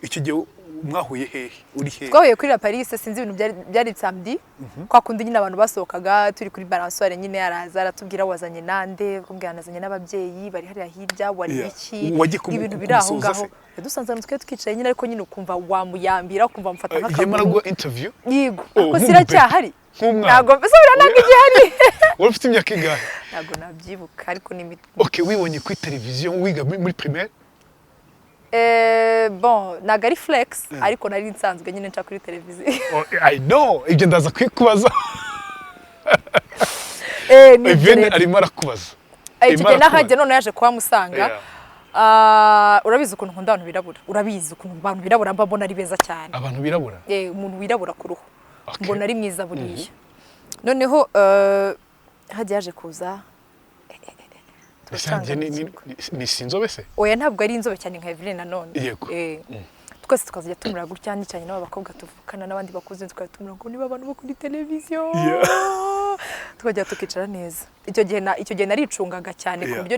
iki gihe mwahuye hehe uri hehe twahuye kuri la Paris sinzi ibintu byari samedi kwa kundi nyine abantu basohokaga turi kuri balansoire nyine araza aratubwira wazanye nande kumbwira nazanye n'ababyeyi bari hariya hirya wari iki ibintu biri aho ngaho yadusanze twe twicaye nyine ariko nyine ukumva wamuyambira ukumva mufata nk'akamuntu yemara go interview yego ako siracyahari nk'umwana ntago mbesubira ntabwo igihari wari ufite imyaka ingahe ntago nabyibuka ariko ni okay wibonye kuri televiziyo wiga muri primaire bon nagari flex ariko nari nsanzwe nyine nca kuri televiziyo I know ibyo ndaza kwikubaza Evene arimo arakubaza icyo gihe nahajye none yaje kuhamusanga urabizi ukuntu nkunda abantu birabura urabizi ukuntu abantu birabura mbona ari beza cyane abantu birabura umuntu wirabura ku ruhu mbona ari mwiza buriya noneho hajye yaje kuza ni sinzobe se oya ntabwo ari inzobe cyane nka Evrine nanone yego twese tukazajya tumura gutya n'icanye n'abakobwa tuvukana n'abandi bakuze tukatumura ngo niba abantu bo kuri televiziyo tukajya tukicara neza icyo gihe naricungaga cyane ku buryo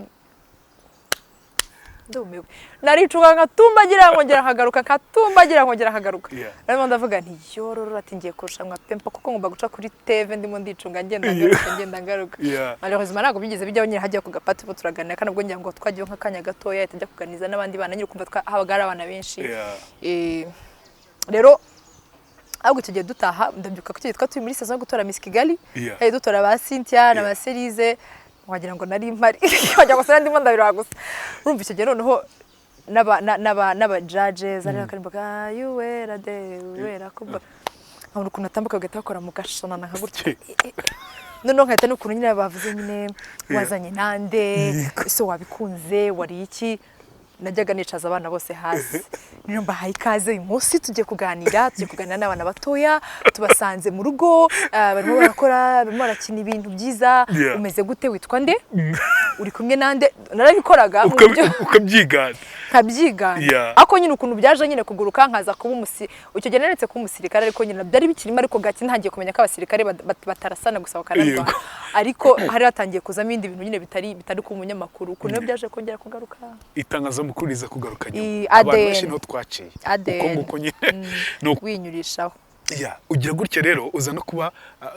ndumiwe naricunga nkatumbagira nkongera nkagaruka nkatumbagira nkongera nkagaruka rero ndavuga nti yororo ati ngiye kurushanwa pempa kuko ngomba guca kuri TV ndimo ndicunga ngenda ngaruka malheureusement ntabwo bigeze bijyaho nyine hajya ku gapati bo turaganira kandi ubwo ngira ngo twagiye nk'akanya gatoya itajya kuganiza n'abandi bana nyine kumva habaga ari abana benshi rero ahubwo icyo gihe dutaha ndabyuka ko turi muri saison yo gutora Miss Kigali dutora ba Cynthia na ba Serize wagira ngo nari mpari wagira ngo se ndimo ndabira gusa urumva icyo gihe noneho n'aba judges ari akarimbaga yuwera de wera kuba abantu kuntu atambuka bagahita bakora mu gashana nka gutyo noneho nkahita n'ukuntu nyine bavuze nyine wazanye nande so wabikunze wari iki najyaga nicaza abana bose hasi niyo mbahaye ikaze uyu munsi tugiye kuganira n'abana batoya tubasanze mu rugo barimo barakina ibintu byiza umeze gute witwa nde uri kumwe nande narabikoraga ukabyigana nkabyigana ako nyine ukuntu byaje nyine kuguruka nkaza kuba icyo gihe naretse kuba umusirikare ariko nyine byari bikirimo ariko gati ntangiye kumenya ko abasirikare batarasana gusa bakanarwana ariko hari hatangiye kuzamo ibindi bintu nyine bitari ku munyamakuru ukuntu byaje kongera kugaruka itangazamakuru riza kugaruka nyuma abantu benshi no twaciye uko nguko nyine no kwinyurishaho ugira gutya rero uza no kuba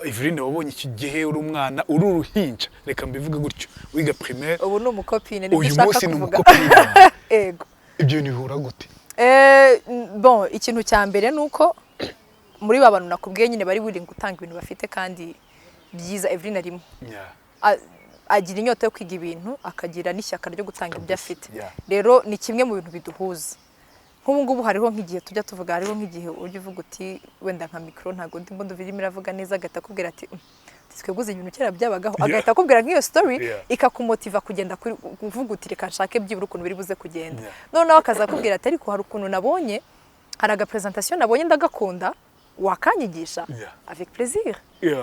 Evrine wabonye iki gihe uri umwana uri uruhinja reka mbivuga gutyo wiga primaire ubu ni umukopine uyu munsi ni umukopine ego ibyo bihura gute bon ikintu cya mbere nuko muri ba bantu nakubwiye nyine bari willing gutanga ibintu bafite kandi byiza Evrine arimo agira inyota yo kwiga ibintu akagira n'ishyaka ryo gutanga ibyo afite rero ni kimwe mu bintu biduhuza nk'ubu ngubu hariho nk'igihe tujya tuvuga hariho nk'igihe ujya uvuga uti wenda nka mikoro ntabwo ndimo nduvira iravuga neza agahita akubwira ati twebwe ibintu kera byabagaho agahita akubwira nk'iyo story ikakumotiva kugenda kuvuga uti reka nshake byibura ukuntu biri buze kugenda noneho akaza akubwira ati ariko hari ukuntu nabonye hari aga presentation nabonye ndagakunda wakanyigisha avec plaisir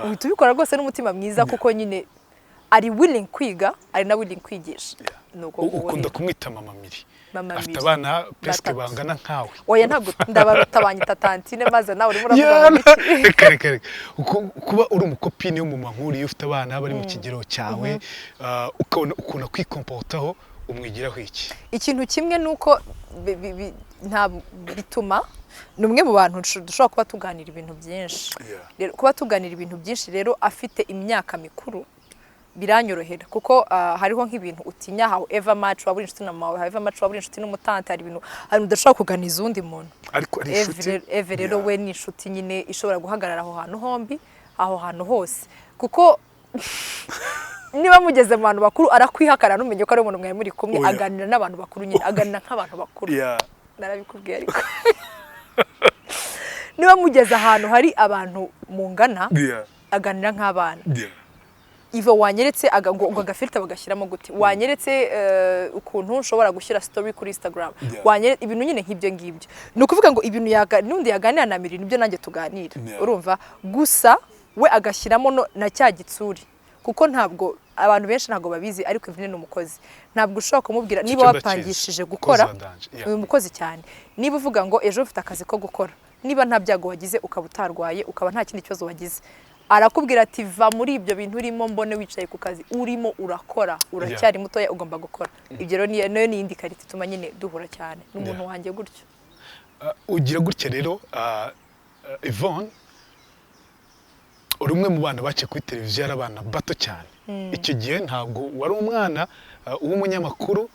uhita ubikora rwose n'umutima mwiza kuko nyine ari willing kwiga ari na willing kwigisha nuko ukunda kumwita mama Miri afite abana presque bangana nkawe oya ntabwo ndabaruta banyita tantine maze nawe urimo uravuga reka kuba uri umukopine yo mu mankuri ufite abana bari mu kigero cyawe ukona kwikomportaho umwigiraho iki ikintu kimwe nuko nta bituma numwe mu bantu dushobora kuba tuganira ibintu byinshi rero kuba tuganira ibintu byinshi rero afite imyaka mikuru biranyorohera kuko hariho nk'ibintu utinya however much waburi inshuti na mawe however much waburi inshuti n'umutante hari ibintu udashobora kuganiza undi muntu ariko ari inshuti rero we ni inshuti nyine ishobora guhagarara aho hantu hombi aho hantu hose kuko niba mugeze mu bantu bakuru arakwihakana numenye ko ari umuntu mwaye muri kumwe aganira n'abantu bakuru nyine aganira nk'abantu bakuru narabikubwiye ariko niba mugeze ahantu hari abantu mungana aganira nk'abana Ivo wanyeretse ngo agafilter bagashyiramo gute wanyeretse ukuntu ushobora gushyira story kuri Instagram wanyeretse ibintu nyine nk'ibyo ngibyo nukuvuga ngo ibintu nundi yaganira na Miri nibyo nanjye tuganira urumva gusa we agashyiramo na cya gitsuri kuko ntabwo abantu benshi ntabwo babizi ariko Ivine ni umukozi ntabwo ushobora kumubwira niba wapangishije gukora uyu mukozi cyane niba uvuga ngo ejo ufite akazi ko gukora niba nta byago wagize ukaba utarwaye ukaba nta kindi kibazo wagize arakubwira ati va muri ibyo bintu urimo mbone wicaye ku kazi urimo urakora uracyari mutoya ugomba gukora ibyo rero niyo ni indi karita ituma nyine duhura cyane n'umuntu wanjye gutyo ugira gutya rero Yvonne urumwe mu bana bace kuri televiziyo y'abana bato cyane icyo gihe ntabwo wari umwana w'umunyamakuru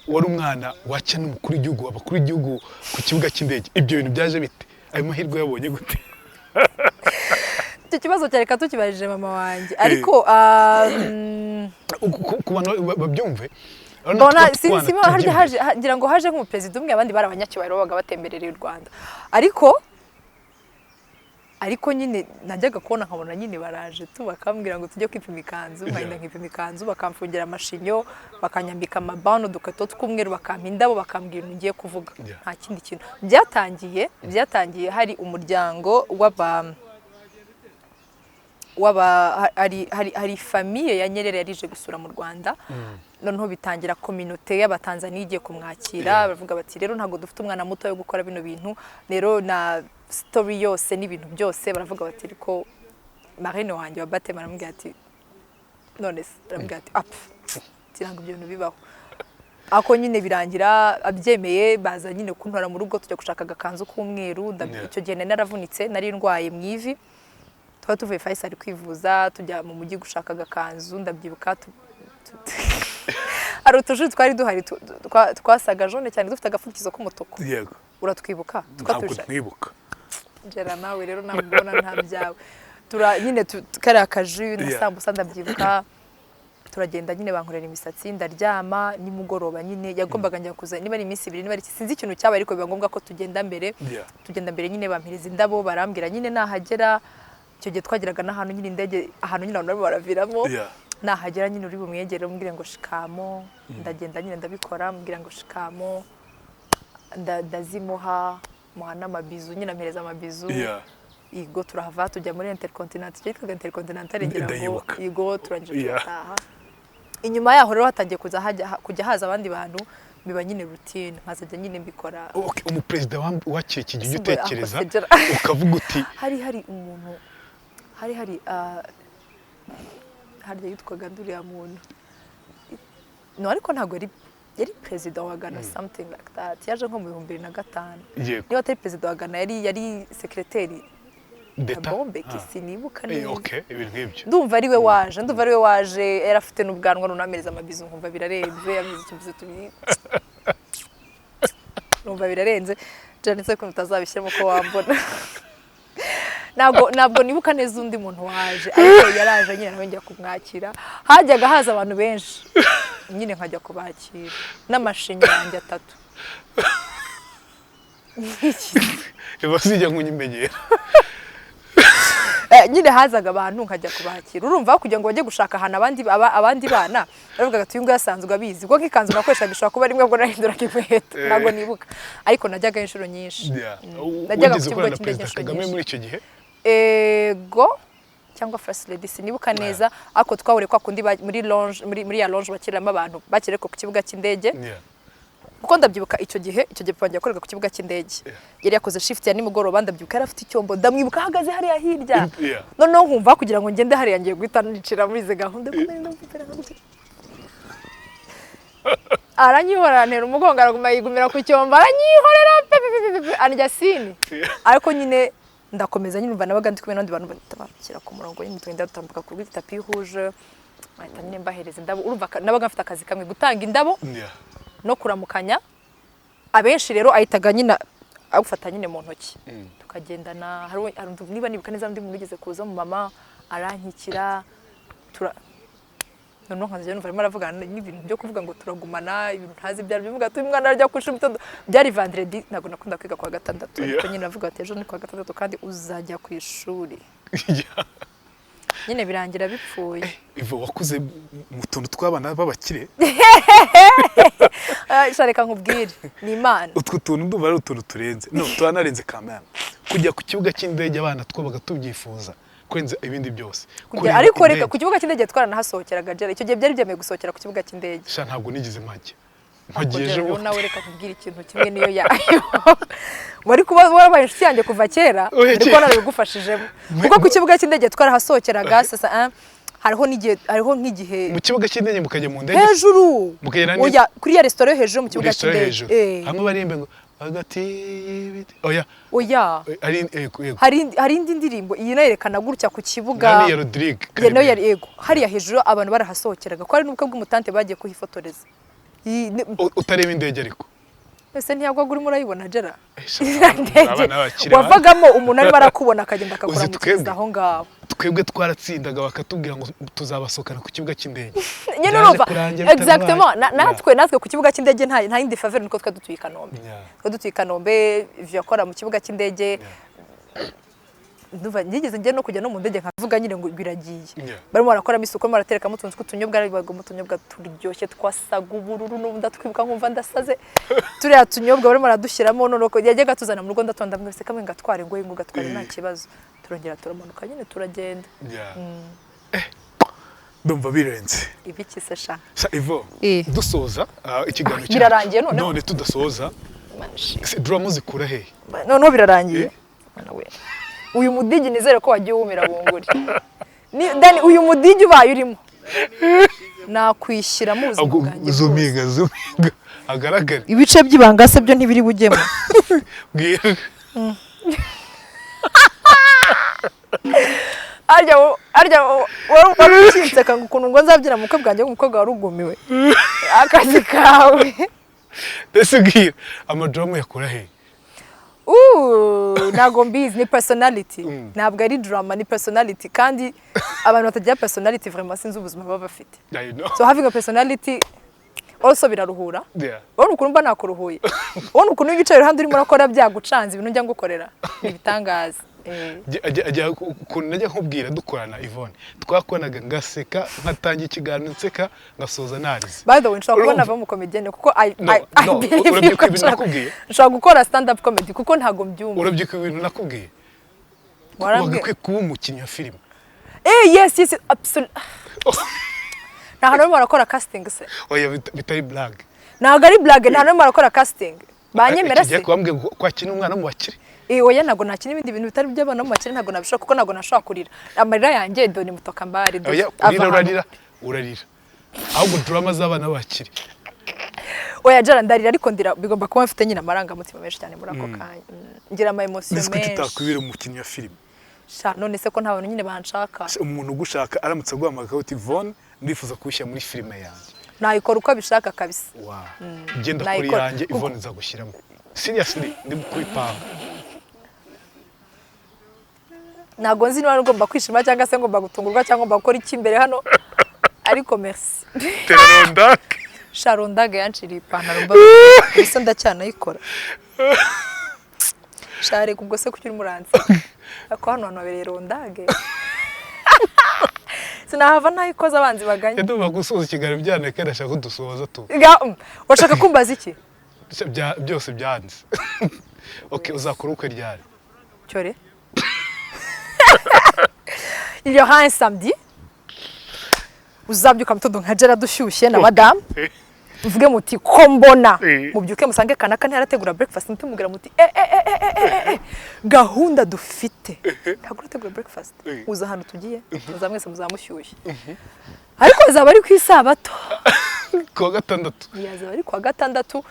wari umwana waca n'umukuru w'igihugu abakuru w'igihugu ku kibuga cy'indege ibyo bintu byaje bite ayo mahirwe yabonye gute icyo kibazo cyareka tukibajije mama wanjye ariko kubana babyumve bona sinsimo hagira ngo haje nk'umuperezida umwe abandi bari abanyacyubahiro babaga batemberereye u Rwanda ariko nyine najyaga kubona nkabona nyine baraje bakambwira ngo tujye kwipima ikanzu nkagenda nkipima ikanzu bakamfungira amashinyo bakanyambika amabano dukato tw'umweru bakampa indabo bakambwira ibintu ngiye kuvuga nta kindi kintu byatangiye hari umuryango hari famille ya Nyerere yarije gusura mu Rwanda noneho bitangira communauté y'abatanzania igiye kumwakira baravuga bati rero ntago dufite umwana muto yo gukora bino bintu rero na story yose n'ibintu byose baravuga bati ariko marine wanjye wa Batema aramubwira ati none aramubwira ati tirango ibyo bintu bibaho ako nyine birangira abyemeye baza nyine kuntwara mu rugo tujya gushaka agakanzu k'umweru icyo gihe naravunitse nari ndwaye mu ivi tuvuye Faisal kwivuza tujya mu mujyi gushaka agakanzu ndabyibuka ari utujuru twari duhari twasaga jone cyane dufite agapfukizo k'umutuku yego uratwibuka tukatuje twibuka njera nawe rero nambona nta byawe nyine kari akaju na sambusa ndabyibuka turagenda nyine bankorera imisatsi ndaryama nimugoroba nyine yagombaga njya kuza niba ari iminsi 2 niba ari sinzi ikintu cyaba ariko biba ngombwa ko tugenda mbere nyine bampiriza indabo barambwira nyine nahagera icyo gihe twagiraga n'ahantu nyine indege ahantu nyine abantu baraviramo nahagera nyine uri bumwegere umbwire ngo shikamo ndagenda nyine ndabikora mbwira ngo shikamo ndazimuha muhana amabizu nyine ampereza amabizu igo turahava tujya muri Intercontinental cyitwaga Intercontinental ngira ngo igo turangije gutaha inyuma yaho rero hatangiye kujya haza abandi bantu biba nyine routine nkazajya nyine mbikora umuperezida waciye iki gihe utekereza ukavuga uti hari umuntu hari yitwaga nduriya muntu no ariko ntago yari president wa Ghana something like that yaje nko mu 2005 niba atari president wa Ghana yari secretary bombe kisinibuka neza ibintu nk'ibyo ndumva ari we waje yarafite n'ubwanwa n'unamereza amabizu nkumva birarenze yamize ikibizo tubiri numva birarenze janitse ko mutazabishyiramo ko wambona ntabwo nibuka neza undi muntu waje ariko yaraje nyine nawe njya kumwakira hajyaga haza abantu benshi nyine nkajya kubakira n'amashinyo yanjye 3 ibasijya nkunyimenyera nyine hazaga abantu nkajya kubakira urumva kugira ngo bajye gushaka ahantu abandi bana baravugaga ati uyu nguyu asanzwe abizi ubwo nk'ikanzu nakoresha bishobora kuba rimwe bwo nahinduraga inkweto ntabwo nibuka ariko najyaga inshuro nyinshi najyaga ku kibuga cy'indege Kagame muri icyo gihe ego cyangwa first lady sinibuka neza ako twahore kwa kundi muri lounge muri ya lounge bakiramo abantu bakireko ku kibuga cy'indege kuko ndabyibuka icyo gihe panjye yakoraga ku kibuga cy'indege yari yakoze shift ya nimugoroba ndabyibuka yari afite icyombo ndamwibuka ahagaze hariya hirya noneho nkumva kugira ngo ngende hariya ngiye guhita nicira muri izi gahunda aranyihorera umugongo araguma yigumira ku cyombo aranyihorera anjya sini ariko nyine ndakomeza nyine umva nabaga ndi kumwe n'abandi bantu batabakira ku murongo nyine tugenda dutambuka ku tapi huje ahita nyine mbahereza indabo urumva nabaga mfite akazi kamwe gutanga indabo no kuramukanya abenshi rero ahitaga nyine agufata nyine mu ntoki tukagendana niba nibuka neza ndi muntu ugeze kuza mu mama arankikira noneho nkaje numva arimo aravugana n'ibintu byo kuvuga ngo turagumana ibintu ntazi byari bivuga ati umwana arajya ku ishuri byari vendredi ntabwo nakunda kwiga kwa gatandatu ariko nyine navuga ati ejo ni kwa gatandatu kandi uzajya ku ishuri nyine birangira bipfuye Ivo wakuze mu tuntu tw'abana b'abakire shareka nkubwire ni Imana utwo tuntu ndumva ari utuntu turenze no twanarenze kamera kujya ku kibuga cy'indege abana twabaga tubyifuza kwenza ibindi byose ariko reka ku kibuga cy'indege twaranahasohokeraga jere icyo gihe byari byemeye gusohokera ku kibuga cy'indege sha ntabwo nigize mpake mpageje bo nawe reka kubwira ikintu kimwe niyo yayo wari kuba warabaye inshuti yanjye kuva kera ariko narabigufashijemo kuko ku kibuga cy'indege twarahasohokeraga sasa hariho nk'igihe mu kibuga cy'indege mukajya mu ndege hejuru oya kuri ya restaurant hejuru mu kibuga cy'indege hamwe barimbe ngo hagati oya hari indi ndirimbo iyi nayerekana gutya ku kibuga ya Rodrigue yego hariya hejuru abantu barahasohokeraga ko ari n'ubwo bw'umutante bagiye kuhifotoreza utareba indege ariko ese ntiyagwa urimo urayibona jera wavagamo umuntu arimo arakubona akagenda akakuramukiriza aho ngaho twebwe twaratsindaga bakatubwira ngo tuzabasohokana ku kibuga cy'indege nyine urumva exactement natwe ku kibuga cy'indege nta yindi faveur niko twadutuye i Kanombe vyakora mu kibuga cy'indege nduva ngigeze ngiye no kujya no mu ndege nkavuga nyine ngo biragiye barimo barakora misuko barimo baratereka mutunzi kutunyobwa aribaga mutunyobwa turyoshye twasaga ubururu n'ubunda twibuka nkumva ndasaze turiya tunyobwa barimo baradushyiramo none ko yajyaga tuzana mu rugo ndatonda mwese kamwe ngatware ngo gatware nta kibazo turongera turamanuka nyine turagenda ndumva birenze ibiki se sha Ivo dusoza ikiganiro birarangiye none tudasoza drama zikura he none birarangiye nawe uyu mudigi nizere ko wagiye wumira bunguri Dani uyu mudigi ubaye urimo nakwishyira mu buzima bwanjye zumiga agaragara ibice by'ibanga se byo ntibiri bujyemo arya warukinseka ngo ukuntu ngo nzabyira mu bukwe bwanjye umukobwa warugumiwe akazi kawe mbese bwira amadrama yakora he ntago mbizi ni personality ntabwo ari drama ni personality kandi abantu batagira personality vraiment sinzi ubuzima baba bafite so having a personality also biraruhura ubona ukuntu mba nakuruhuye ubona ukuntu wicaye iruhande urimo urakora byagucanze ibintu njya ngukorera ibitangaza ajya ukuntu najya nkubwira dukorana Yvonne twakonaga ngaseka nkatangira ikiganiro nseka ngasoza narize by the way nshobora kuba nava mu comedienne kuko nshobora gukora stand up comedy kuko ntago mbyumva urabyuka ibintu nakubwiye warambwiye kuba umukinnyi wa filime yes absolutely nta hantu barimo barakora casting se oya bitari blague ntago ari blague nta hantu barimo barakora casting banyemera se kwambwiye kwakina umwana mu bakire oya ntago nakina ibindi bintu bitari by'abana mu makire ntago nabishaka kuko ntago nashaka kurira amarira yanjye doni mutoka mbari urarira ahubwo drama z'abana bakire oya jara ndarira ariko ndira bigomba kuba mfite nyina amarangamutima menshi cyane muri ako kanya ngira ama emotion menshi nzi ko tutakwibira umukinnyi wa filime sha none se ko nta bantu nyine banshaka umuntu ugushaka aramutse aguhamagaye uti Yvonne ndifuza kubishyira muri filime yanjye nayikora uko abishaka kabisa genda kuri yanjye Yvonne nzagushyiramo seriously ndi kuri pamba ntago nzi niba ngomba kwishima cyangwa se ngomba gutungurwa cyangwa ngomba gukora iki imbere hano ariko merci Sharondaga yanshiriye ipantaro mba bisa ndacyanayikora share kubwo se kucyuri muranze ako hano habereye rondage sinahava ntayikoza abanzi baganye ndumva gusoza ikiganiro byaneka ndashaka kudusoza tu washaka kumbaza iki byose byanze okay uzakora uko ryari cyore iyo ha samedi uzabyuka mtondo nkajera dushyushye na madame uvuge muti ko mbona mubyuke musange kanaka ntarategura breakfast mutumubwira muti gahunda dufite ntabwo urategura breakfast uza hano tugiye muzamwese muzamushyushye ariko zaba ari kwisabato kwa gatandatu yazaba ari kwa gatandatu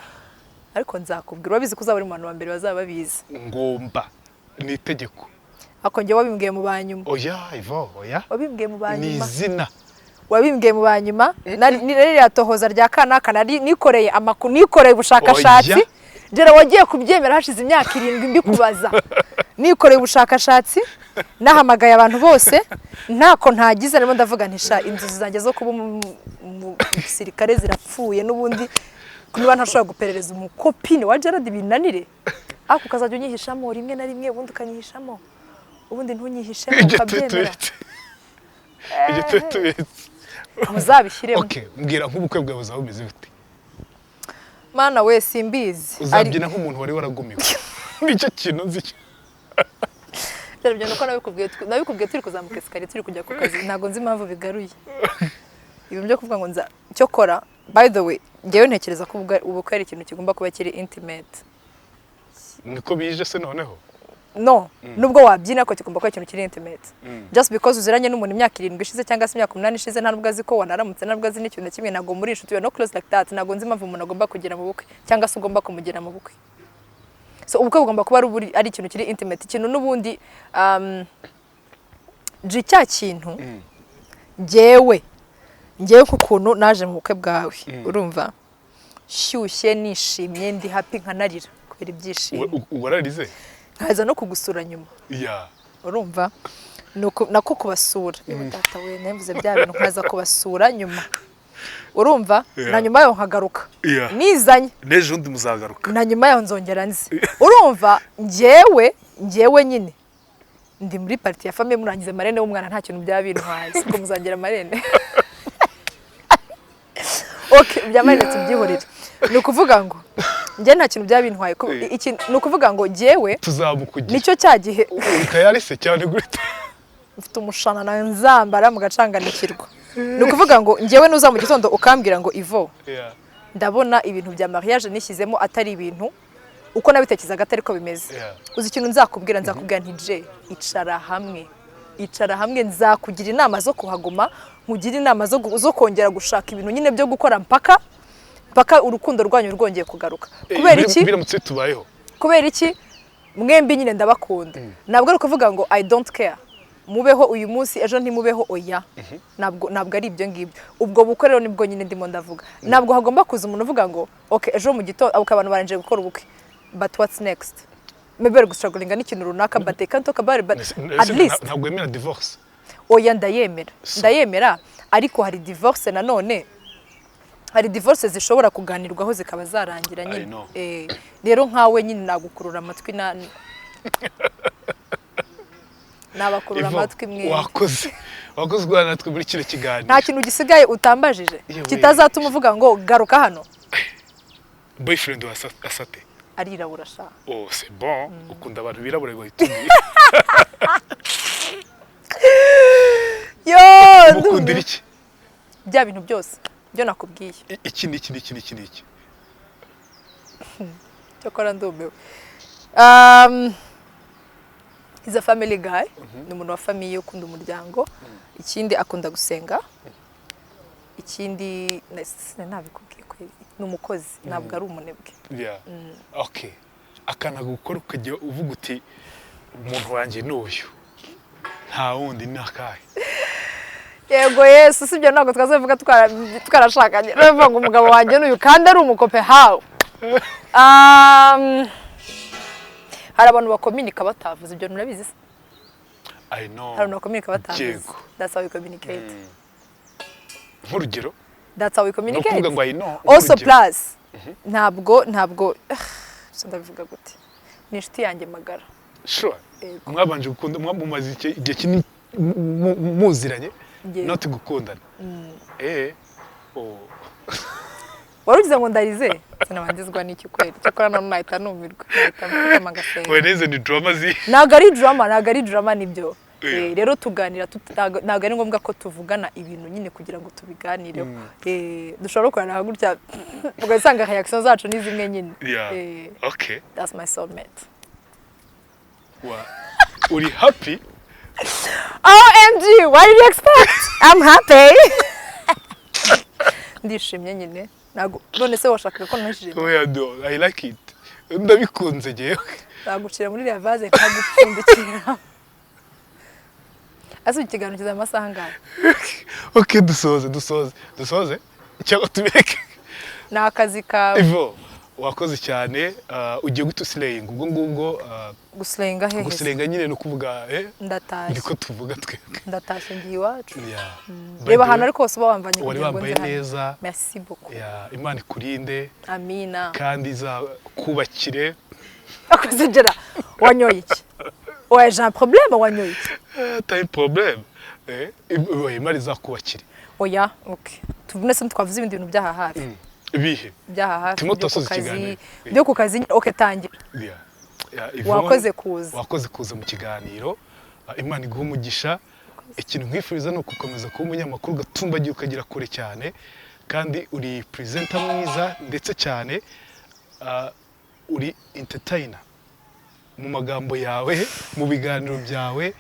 ariko nzakubwira wabizi ko uzaba ari mu bantu bambere bazaba bize ngomba ni itegeko ako nge wabimbwiye mu banyuma oya ivo oya wabimbwiye mu banyuma ni izina wabimbwiye mu banyuma nari yatohoza rya kanaka nari nikoreye amakuru nikoreye ubushakashatsi jera wagiye kubyemera hashize imyaka 7 mbikubaza nikoreye ubushakashatsi nahamagaye abantu bose ntako ntagize arimo ndavuga ntisha inzozi zanjye zo kuba mu gisirikare zirapfuye n'ubundi niba ntashobora guperereza umukopine wa Gerard binanire ako kazajya unyihishamo rimwe na rimwe ubundi ukanyihishamo ubundi ntunyihishemo ukabyemera muzabishyiremo okay mbwira nk'ubukwe bwawe buzaba bumeze gute mana we simbizi uzabyina nk'umuntu wari waragumiwe nicyo kintu nzi Byo nuko nabikubwiye turi kuzamuka esikariye turi kujya ku kazi ntago nzi impamvu bigaruye ibyo byo kuvuga ngo nza cyo kora by the way ngewe ntekereza ko ubukwe ari ikintu kigomba kuba kiri intimate niko bije se noneho no nubwo wabyina ko kigomba kuba ikintu kiri intimate just because uziranye n'umuntu imyaka 7 ishize cyangwa se imyaka 8 ishize nta nubwo azi ko wanaramutse nta nubwo azi n'ikintu na kimwe nago muri inshuti no close like that nago nzi impamvu umuntu agomba kugira mu bukwe cyangwa se ugomba kumugera mu bukwe so ubukwe bugomba kuba ari ikintu kiri intimate ikintu n'ubundi cya kintu ngewe kukuntu naje mu bukwe bwawe urumva shyushye nishimye ndi happy nkanarira kubera ibyishimo wararize nkaza no kugusura nyuma urumva nako kubasura data we nemvuze bya bintu nkaza kubasura nyuma urumva na nyuma yo nkagaruka nizanye neje undi muzagaruka na nyuma yo nzongera nzi urumva ngewe nyine ndi muri party ya famille murangize marene w'umwana nta kintu bya bintu hazi ko muzangira marene okay bya marene tubyihorera nukuvuga ngo nge nta kintu bya bintu haye nukuvuga ngo ngewe tuzamukugira nicyo cyagihe tayari se cyane gute mfite umushana na nzambara mu gacanganikirwa nukuvuga ngo ngewe nuza mu gitondo ukambwira ngo Ivo ndabona ibintu bya mariage nishyizemo atari ibintu uko nabitekezaga atari ko bimeze uzi ikintu nzakubwira nti je icara hamwe nzakugira inama zo kuhaguma nkugira inama zo kongera gushaka ibintu nyine byo gukora mpaka urukundo rwanyu rwongeye kugaruka kubera iki biramutse tubayeho kubera iki mwembi nyine ndabakunda nabwo ari kuvuga ngo I don't care mubeho uyu munsi ejo ntimubeho oya nabwo ari ibyo ngibyo ubwo bukwe rero nibwo nyine ndimo ndavuga nabwo hagomba kuza umuntu uvuga ngo okay ejo mu gitondo abantu baranje gukora ubukwe but what's next maybe gustrugglinga n'ikintu runaka but they can't talk about it but at least ntabwo yemera divorce oya ndayemera ariko hari divorce nanone hari divorce zishobora kuganirwaho zikaba zarangira nyine rero nkawe nyine nagukurura amatwi nabakurura amatwi mwe wakoze ugwana natwe muri kino kiganiro nta kintu gisigaye utambajije kitazatuma uvuga ngo garuka hano boyfriend wa asate arirabura sha c'est bon ukunda abantu birabura ngo hitumye ukunda iki bya bintu byose byo nakubwiye iki cyokora ndumewe is a family guy ni umuntu wa famille ukunda umuryango ikindi akunda gusenga ikindi nabikubwiye ko ni umukozi ntabwo ari umunebwe okay akana gukora ukajya uvuga uti umuntu wanjye n'uyu nta wundi nakaye yego Yesu sibyo ntabwo twazavuga twarashakanye bavuga ngo umugabo wanjye n'uyu kandi ari umukope hawo hari abantu bakominika batavuze ibyo murabizi se I know hari abantu bakominika batavuze that's how we communicate nk'urugero that's how we communicate no kuvuga ngo I know also plus ntabwo ndabivuga gute ni inshuti yanjye magara. Sure. Mwabanje gukunda mumaze igihe kinini muziranye not gukundana. Warugize ngo ndarize sinabandizwa n'iki kweli cyakora none nahita numirwa nahita mfite magasenga. Weneze ni drama zi. Ntago ari drama nibyo. Rero tuganira ntago ari ngombwa ko tuvugana ibintu nyine kugira ngo tubiganireho. Dushobora kurana gutya ugasanga reaction zacu ni zimwe nyine. Okay. That's my soulmate. Wow. Uri happy? OMG, what did you expect? I'm happy. Ndishimye nyine. Nago none se washaka ko nashije. Oya do, I like it. Ndabikunze jewe. Nagucira muri ya vase nkagupfundikira. Asu ikiganiro kiza amasaha ngaho. Okay, dusoze. Cyangwa tubeke. Na akazi kawe. Ivo, wakoze cyane, ugiye gutuslaying ubwo ngubwo guslenga hehe. Guslenga nyine no kuvuga ndatashye. Ndiko tuvuga twebwe. Ndatashye ngiye iwacu. Reba hano ariko bose bawamvanye kugira ngo nze neza. Merci beaucoup. Imana ikurinde. Amina. Kandi za kubakire. Akoze jera. Wanyoye iki? Ouais, j'ai un problème wanyoye iki? T'as un problème. Imana izakubakire. Oya, okay. Tuvune se twavuze ibindi bintu byaha hafi. Ibihe. Byaha hafi. Timoto asoza ikiganiro. Byo ku kazi, okay tangira. Wakoze kuza mu kiganiro. Imana iguha umugisha. Ikintu nkwifuriza no gukomeza kuba umunyamakuru gatumbagiye ukagira kure cyane kandi uri presenter mwiza ndetse cyane uri entertainer mu magambo yawe mu biganiro byawe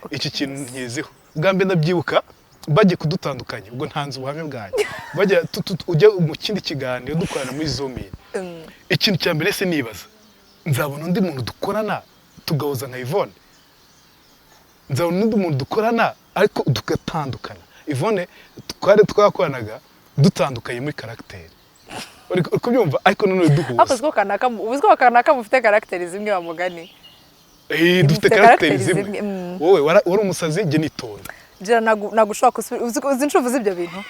iki kintu nkezeho bwa mbe ndabyibuka bagiye kudutandukanya ubwo ntanze ubuhamya bwanjye bajya ujya mu kindi kiganiro dukorana muri Zoom ikintu cya mbere se nibaza nzabona undi muntu dukorana tugahuza nka Yvonne nzabona undi muntu dukorana ariko tugatandukana Yvonne twakoranaga dutandukanye muri character uko byumva ariko none duhuza ubuziko kanaka mufite character zimwe bamugani dufite character zimwe wowe wari umusazi je nitonda jira nagushaka uzi nshuvu z'ibyo bintu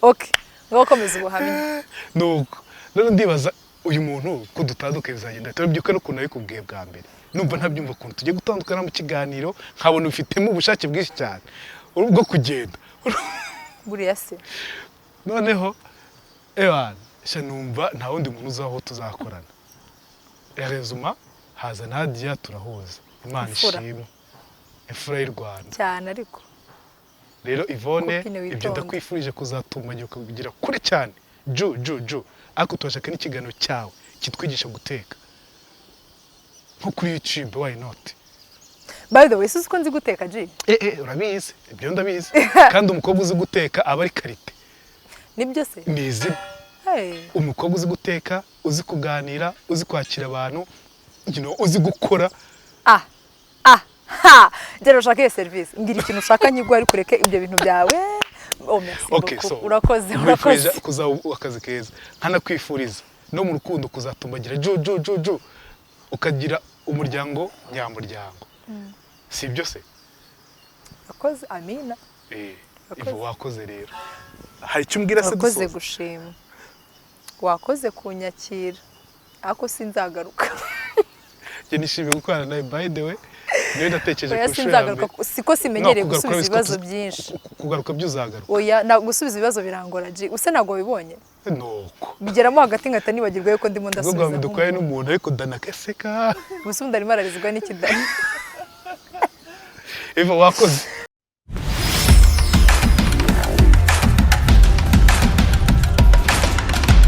okay ngo komeza ubuhamya nuko none ndibaza uyu muntu ko dutandukanye bizagenda turabyuka no kuntu abikubwiye bwa mbere numva ntabyumva kuntu tujye gutandukana mu kiganiro nkabona ufitemo ubushake bwinshi cyane bwo kugenda buriya se noneho sha numva nta wundi muntu uzaho tuzakorana rezuma haza Nadia turahuza Imana ishimwe imfura y'u Rwanda cyane ariko rero Yvonne ibyo ndakwifurije kuzatumanya kugira kure cyane ju ariko tubashaka n'ikiganiro cyawe kitwigisha guteka nko kuri YouTube why not. By the way, suzi ko nzi guteka ji? Urabizi, ibyo ndabizi. Kandi umukobwa uzi guteka aba ari karite. Nibyo se? Nizi. Umukobwa uzi guteka, uzi kuganira, uzi kwakira abantu, uzi gukora. Jero ushaka service. Ngira ikintu ushaka nyigwa ari kureke ibyo bintu byawe. Oh merci. Okay, so urakoze. Kuza akazi keza. Nkana kwifuriza no mu rukundo kuzatumbagira ju ukagira umuryango nyamuryango. Si ibyo se? Wakoze amina. Ivo wakoze rero. Hari icyo umbwira se wakoze gushima. Wakoze kunyakira. Ako sinzagaruka. Je nishimiye gukorana nawe by the way. Niwe ndatekereje ko sinzagaruka siko simenyereye gusubiza ibibazo byinshi. Kugaruka byuzagaruka. Oya na gusubiza ibibazo birangora ji. Use nago bibonye? Nuko. Bigeramo hagati ngata nibagirwa yuko ndimo ndasubiza. Ubwo dukwaye n'umuntu ariko danakeseka. Busunda arimo ararizwa n'ikidani. Ivo wakoze.